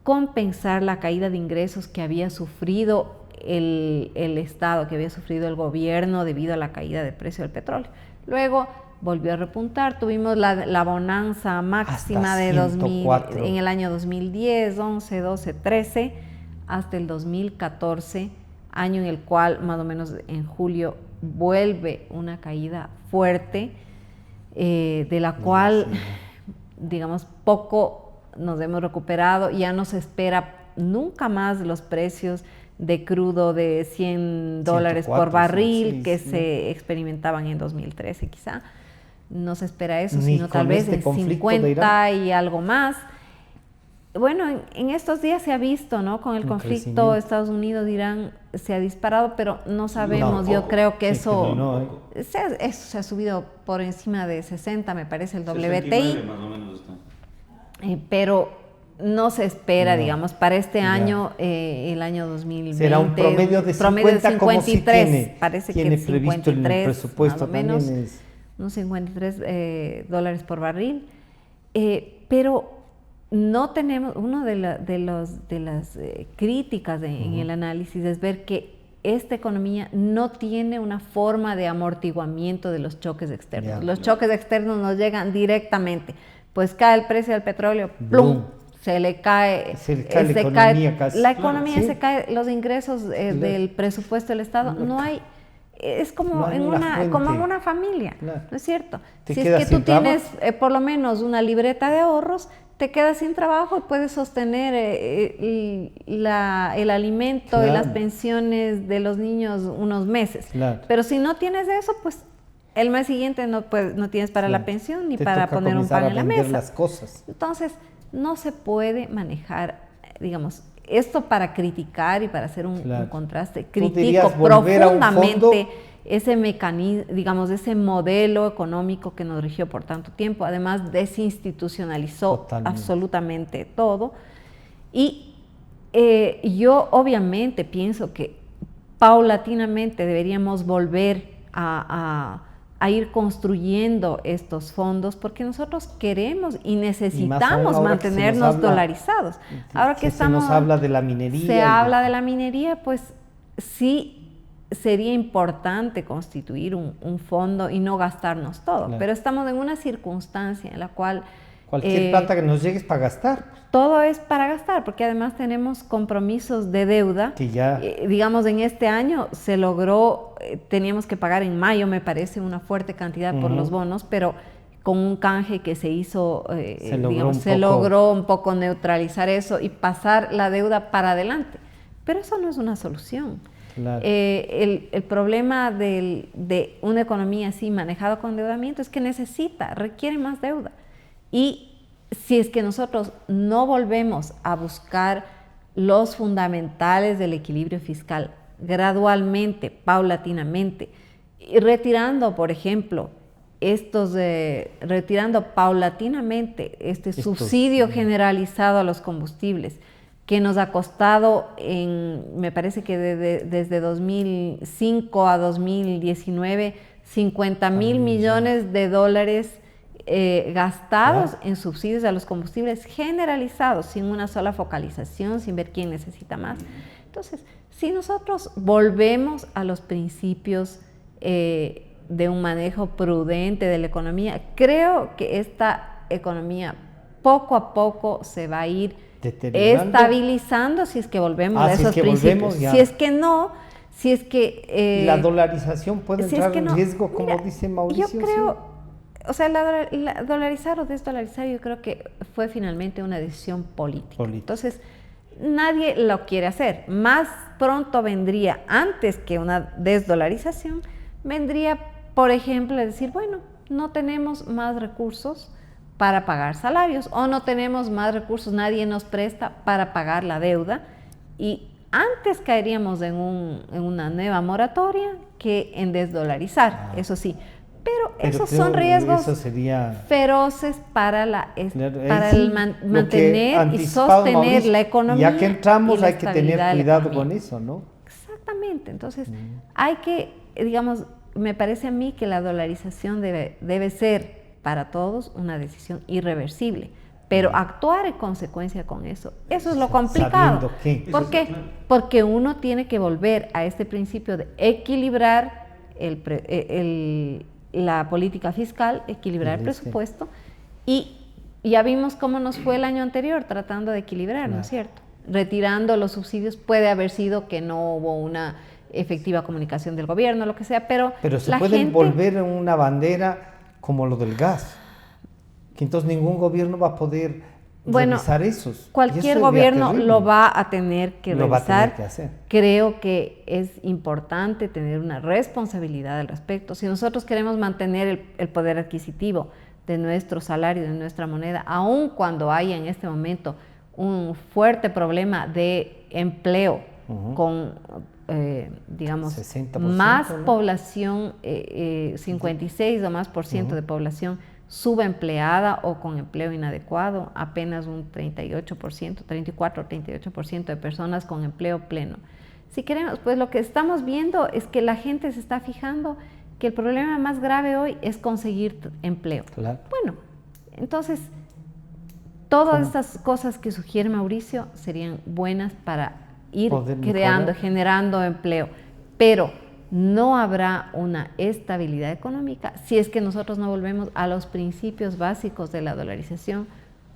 compensar la caída de ingresos que había sufrido el Estado, que había sufrido el gobierno debido a la caída del precio del petróleo. Luego volvió a repuntar, tuvimos la bonanza máxima de 2000, en el año 2010, 11, 12, 13, hasta el 2014, año en el cual más o menos en julio vuelve una caída fuerte, de la cual, digamos, poco nos hemos recuperado. Ya no se espera nunca más los precios de crudo de $100 por barril que se experimentaban en 2013 quizá. No se espera eso, sino tal vez en 50 y algo más. Bueno, en estos días se ha visto, ¿no? Con el conflicto Estados Unidos-Irán se ha disparado, pero no sabemos. Yo creo que eso se ha subido por encima de 60, me parece, el WTI. Más o menos está. Pero no se espera, digamos, para este año, el año 2020. Será un promedio de 50, como si parece tiene que previsto 53, en el presupuesto, más o menos, unos $53 por barril. Pero no tenemos, una de las críticas en el análisis es ver que esta economía no tiene una forma de amortiguamiento de los choques externos. Los choques externos nos llegan directamente. Pues cae el precio del petróleo, ¡plum! Se le cae la economía casi. La economía se cae, los ingresos del presupuesto del Estado, no hay, es como, en una familia, ¿no es cierto? Si es que tú tienes por lo menos una libreta de ahorros, te quedas sin trabajo y puedes sostener el alimento y las pensiones de los niños unos meses. Claro. Pero si no tienes eso, pues el mes siguiente no tienes para la pensión ni para poner un pan en la mesa. Las cosas. Entonces, no se puede manejar, digamos, esto para criticar y para hacer un contraste. Critico profundamente ese mecanismo, digamos, ese modelo económico que nos rigió por tanto tiempo. Además, desinstitucionalizó absolutamente todo. Y yo obviamente pienso que paulatinamente deberíamos volver a ir construyendo estos fondos, porque nosotros queremos y necesitamos mantenernos dolarizados. Ahora que se nos habla de la minería. Se habla de la minería, pues sí sería importante constituir un fondo y no gastarnos todo, pero estamos en una circunstancia en la cual cualquier plata que nos llegue es para gastar. Todo es para gastar, porque además tenemos compromisos de deuda. Que ya... digamos, en este año se logró, teníamos que pagar en mayo, me parece, una fuerte cantidad por los bonos, pero con un canje que se hizo, se logró un poco neutralizar eso y pasar la deuda para adelante. Pero eso no es una solución. Claro. El problema de una economía así manejada con endeudamiento es que requiere más deuda. Y si es que nosotros no volvemos a buscar los fundamentales del equilibrio fiscal gradualmente, paulatinamente, y retirando, por ejemplo, retirando paulatinamente este subsidio generalizado a los combustibles, que nos ha costado, me parece que desde 2005 a 2019, 50,000 millones de dólares gastados en subsidios a los combustibles generalizados, sin una sola focalización, sin ver quién necesita más. Entonces, si nosotros volvemos a los principios de un manejo prudente de la economía, creo que esta economía poco a poco se va a ir estabilizando si es que volvemos a esos principios. Si es que no, si es que... la dolarización puede entrar en riesgo, como dice Mauricio. Yo creo... O sea, la dolarizar o desdolarizar yo creo que fue finalmente una decisión política. Entonces, nadie lo quiere hacer. Más pronto vendría, antes que una desdolarización, vendría, por ejemplo, decir, bueno, no tenemos más recursos para pagar salarios o no tenemos más recursos, nadie nos presta para pagar la deuda y antes caeríamos en una nueva moratoria que en desdolarizar, eso sí. Pero esos son riesgos feroces para mantener y sostener la economía. Ya que entramos hay que tener cuidado con eso, ¿no? Exactamente. Entonces, hay que, digamos, me parece a mí que la dolarización debe ser para todos una decisión irreversible. Pero actuar en consecuencia con eso es lo complicado. ¿Por qué? Porque uno tiene que volver a este principio de equilibrar la política fiscal, equilibrar el presupuesto, y ya vimos cómo nos fue el año anterior tratando de equilibrar, ¿no es cierto? Retirando los subsidios, puede haber sido que no hubo una efectiva comunicación del gobierno, lo que sea, pero se pueden volver en una bandera como lo del gas, que entonces ningún gobierno va a poder revisar esos. Cualquier gobierno lo va a tener que revisar. Creo que es importante tener una responsabilidad al respecto. Si nosotros queremos mantener el poder adquisitivo de nuestro salario, de nuestra moneda, aun cuando haya en este momento un fuerte problema de empleo con, digamos, 60%, más población, 56 o más por ciento de población subempleada o con empleo inadecuado, apenas un 38%, 34 o 38% de personas con empleo pleno. Si queremos, pues lo que estamos viendo es que la gente se está fijando que el problema más grave hoy es conseguir empleo. Bueno, entonces, todas estas cosas que sugiere Mauricio serían buenas para ir generando empleo, pero no habrá una estabilidad económica si es que nosotros no volvemos a los principios básicos de la dolarización,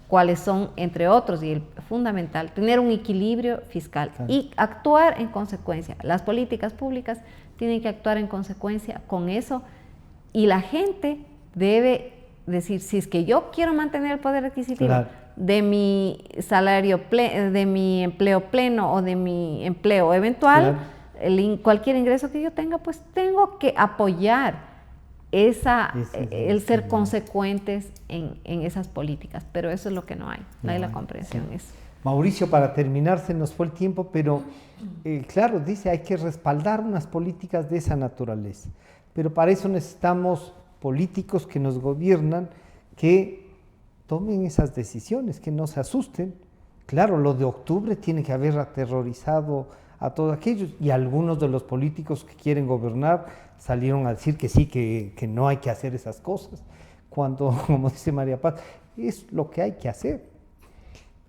cuáles son, entre otros, y el fundamental, tener un equilibrio fiscal y actuar en consecuencia. Las políticas públicas tienen que actuar en consecuencia con eso y la gente debe decir, si es que yo quiero mantener el poder adquisitivo, de mi salario, de mi empleo pleno o de mi empleo eventual, cualquier ingreso que yo tenga, pues tengo que apoyar el ser consecuentes en esas políticas, pero eso es lo que no hay la comprensión. Sí. Mauricio, para terminar, se nos fue el tiempo, pero claro, dice, hay que respaldar unas políticas de esa naturaleza, pero para eso necesitamos políticos que nos gobiernan, que tomen esas decisiones, que no se asusten. Claro, lo de octubre tiene que haber aterrorizado a todos aquellos, y algunos de los políticos que quieren gobernar salieron a decir que sí, que no hay que hacer esas cosas, cuando, como dice María Paz, es lo que hay que hacer.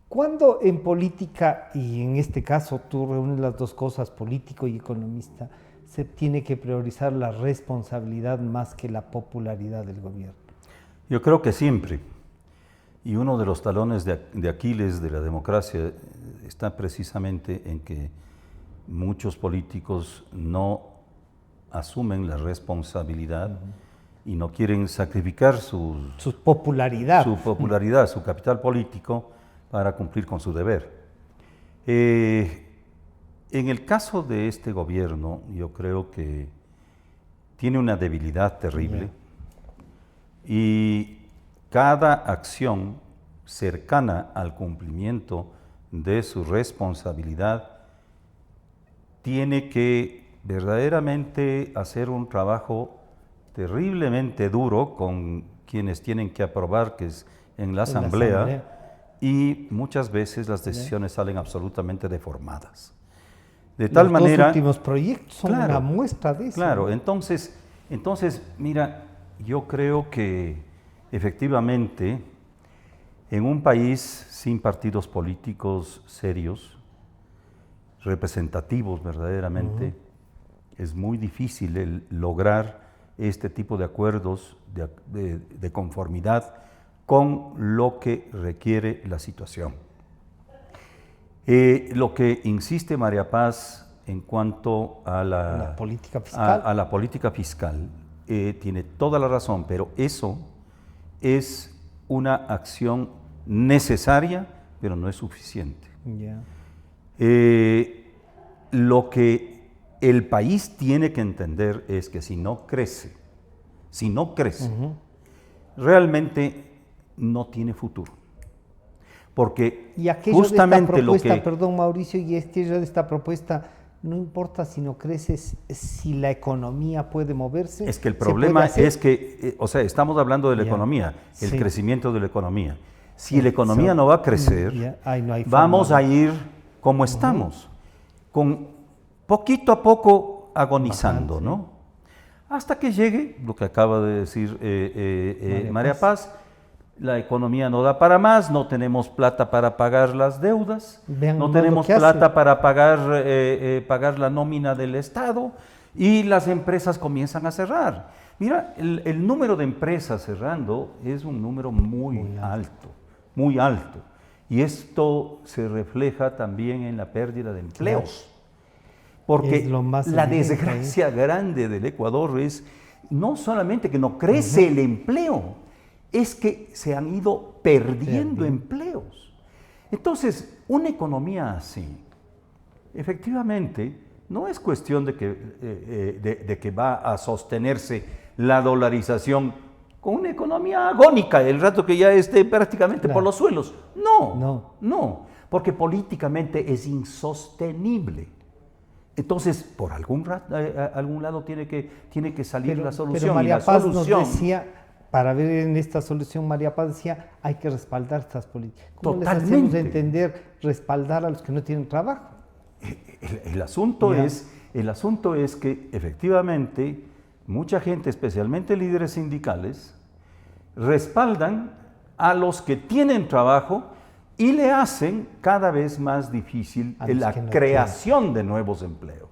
Cuando en política, y en este caso tú reúnes las dos cosas, político y economista, se tiene que priorizar la responsabilidad más que la popularidad del gobierno? Yo creo que siempre. Y uno de los talones de Aquiles de la democracia está precisamente en que muchos políticos no asumen la responsabilidad y no quieren sacrificar su popularidad, su capital político para cumplir con su deber. En el caso de este gobierno, yo creo que tiene una debilidad terrible y cada acción cercana al cumplimiento de su responsabilidad tiene que verdaderamente hacer un trabajo terriblemente duro con quienes tienen que aprobar, que es en la asamblea. Y muchas veces las decisiones salen absolutamente deformadas. De tal manera... Los últimos proyectos son una muestra de eso. Claro, entonces, mira, yo creo que efectivamente en un país sin partidos políticos serios, representativos verdaderamente, es muy difícil lograr este tipo de acuerdos de conformidad con lo que requiere la situación. Lo que insiste María Paz en cuanto a la política fiscal, tiene toda la razón, pero eso es una acción necesaria, pero no es suficiente. Lo que el país tiene que entender es que si no crece, realmente no tiene futuro. Porque justamente lo que... Perdón, Mauricio, y aquello de esta propuesta, no importa si no creces, si la economía puede moverse. Es que el problema es que, estamos hablando de la economía, el crecimiento de la economía. Si la economía no va a crecer, vamos a ir como estamos, con poquito a poco agonizando, ¿no? Hasta que llegue, lo que acaba de decir María Paz, la economía no da para más, no tenemos plata para pagar las deudas, no tenemos plata para pagar la nómina del Estado y las empresas comienzan a cerrar. Mira, el número de empresas cerrando es un número muy alto. Y esto se refleja también en la pérdida de empleos. Porque la desgracia grande del Ecuador es no solamente que no crece el empleo, es que se han ido perdiendo empleos. Entonces, una economía así, efectivamente, no es cuestión de que va a sostenerse la dolarización con una economía agónica, el rato que ya esté prácticamente por los suelos. No, porque políticamente es insostenible. Entonces, por algún lado tiene que salir la solución. Pero María Paz nos decía, para ver en esta solución, María Paz decía, hay que respaldar estas políticas. ¿Cómo les hacemos entender respaldar a los que no tienen trabajo? El asunto es que efectivamente mucha gente, especialmente líderes sindicales, respaldan a los que tienen trabajo y le hacen cada vez más difícil la creación de nuevos empleos.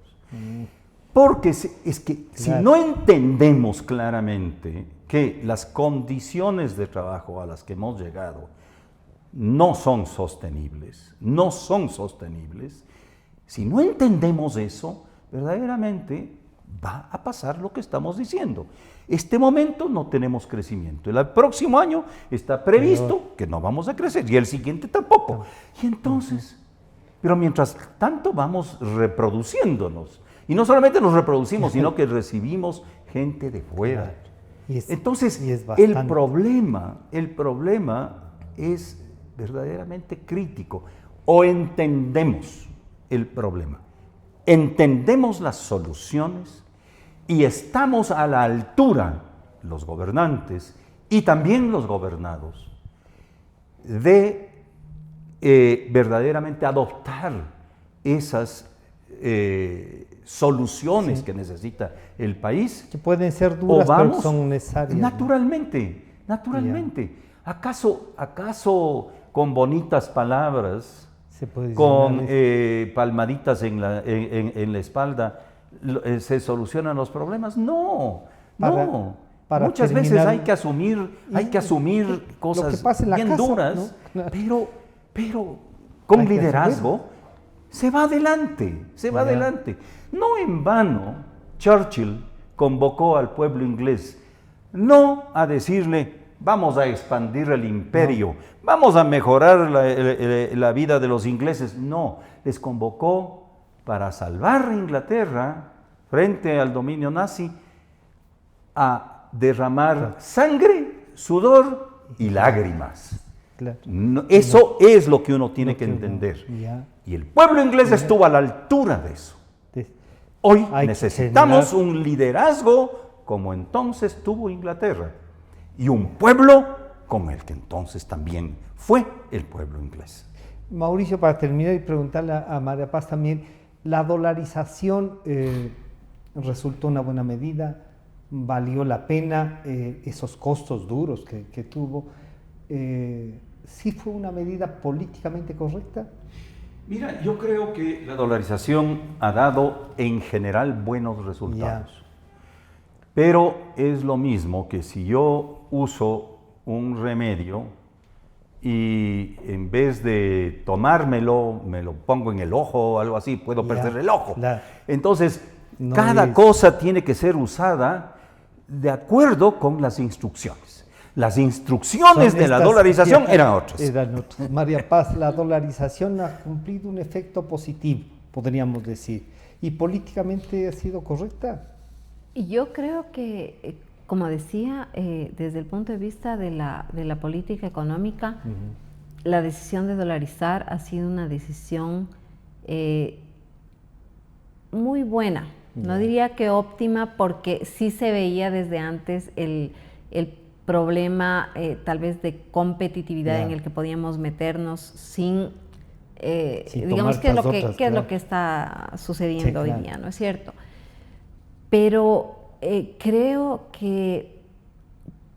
Porque es que si no entendemos claramente que las condiciones de trabajo a las que hemos llegado no son sostenibles, si no entendemos eso, verdaderamente va a pasar lo que estamos diciendo. Este momento no tenemos crecimiento. El próximo año está previsto que no vamos a crecer y el siguiente tampoco. Y entonces, pero mientras tanto vamos reproduciéndonos. Y no solamente nos reproducimos, sino que recibimos gente de fuera. Entonces, el problema es verdaderamente crítico. O entendemos el problema, entendemos las soluciones y estamos a la altura, los gobernantes y también los gobernados, de verdaderamente adoptar esas soluciones que necesita el país. Que pueden ser duras, pero son necesarias. Naturalmente. ¿Acaso con bonitas palabras, con palmaditas en la espalda, se solucionan los problemas? No. Muchas veces hay que asumir cosas bien duras, ¿no? pero con liderazgo se va adelante. No en vano Churchill convocó al pueblo inglés, no a decirle, vamos a expandir el imperio, vamos a mejorar la vida de los ingleses. No, les convocó para salvar a Inglaterra frente al dominio nazi, a derramar sangre, sudor y lágrimas. No, eso es lo que uno tiene que entender. Y el pueblo inglés estuvo a la altura de eso. Hoy necesitamos un liderazgo como entonces tuvo Inglaterra. Y un pueblo como el que entonces también fue el pueblo inglés. Mauricio, para terminar y preguntarle a María Paz también, ¿la dolarización resultó una buena medida? ¿Valió la pena esos costos duros que tuvo? ¿Sí fue una medida políticamente correcta? Mira, yo creo que la dolarización ha dado en general buenos resultados. Pero es lo mismo que si yo uso un remedio y en vez de tomármelo, me lo pongo en el ojo o algo así, puedo perder el ojo. Entonces, cada cosa tiene que ser usada de acuerdo con las instrucciones. Las instrucciones de la dolarización eran otras. María Paz, la dolarización ha cumplido un efecto positivo, podríamos decir. ¿Y políticamente ha sido correcta? Yo creo que, como decía, desde el punto de vista de la política económica, la decisión de dolarizar ha sido una decisión muy buena. No diría que óptima, porque sí se veía desde antes el problema tal vez de competitividad en el que podíamos meternos sin digamos, qué es lo que está sucediendo hoy día, ¿no es cierto? Pero creo que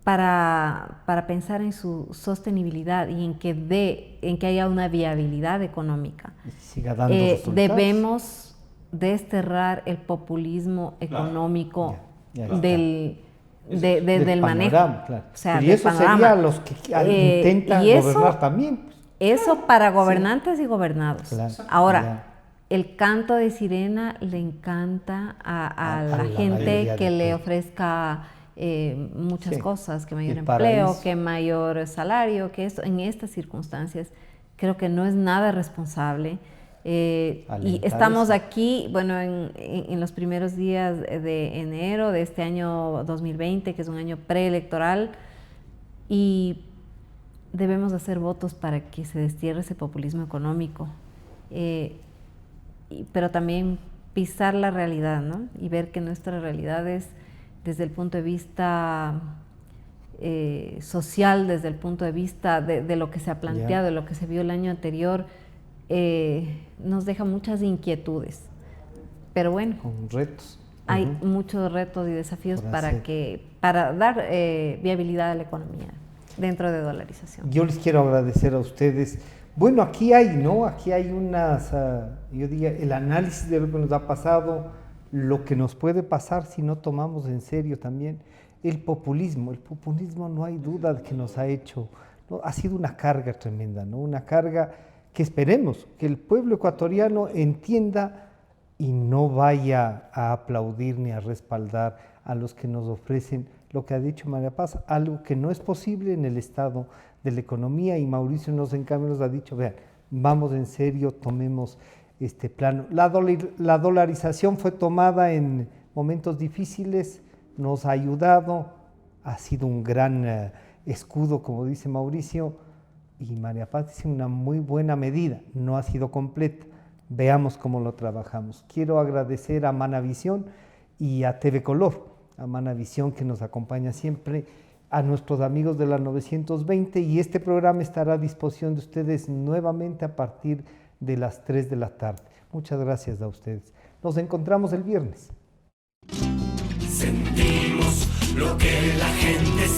para pensar en su sostenibilidad y en que haya una viabilidad económica, debemos desterrar el populismo económico del manejo. O sea, y eso sería los que intentan gobernar también. Eso para gobernantes y gobernados. Ahora, el canto de sirena le encanta a la gente que le ofrezca muchas cosas, que mayor empleo, que mayor salario, que esto, en estas circunstancias creo que no es nada responsable. Y estamos aquí, bueno, en los primeros días de enero de este año 2020, que es un año preelectoral, y debemos hacer votos para que se destierre ese populismo económico, pero también pisar la realidad, ¿no? Y ver que nuestra realidad es, desde el punto de vista social, desde el punto de vista de lo que se ha planteado, de lo que se vio el año anterior, nos deja muchas inquietudes, pero bueno, con retos. Hay muchos retos y desafíos para dar viabilidad a la economía dentro de dolarización. Yo les quiero agradecer a ustedes. Bueno, aquí hay, ¿no? Aquí hay unas, yo diría, el análisis de lo que nos ha pasado, lo que nos puede pasar si no tomamos en serio también el populismo. El populismo, no hay duda de que nos ha hecho, ¿no? Ha sido una carga tremenda, ¿no? Una carga que esperemos que el pueblo ecuatoriano entienda y no vaya a aplaudir ni a respaldar a los que nos ofrecen lo que ha dicho María Paz, algo que no es posible en el estado de la economía, y Mauricio en cambio nos ha dicho, vean, vamos en serio, tomemos este plano. La dolarización fue tomada en momentos difíciles, nos ha ayudado, ha sido un gran escudo, como dice Mauricio, y María Paz dice una muy buena medida, no ha sido completa. Veamos cómo lo trabajamos. Quiero agradecer a Manavisión y a TV Color, a Manavisión que nos acompaña siempre, a nuestros amigos de la 920, y este programa estará a disposición de ustedes nuevamente a partir de las 3 de la tarde. Muchas gracias a ustedes. Nos encontramos el viernes. Sentimos lo que la gente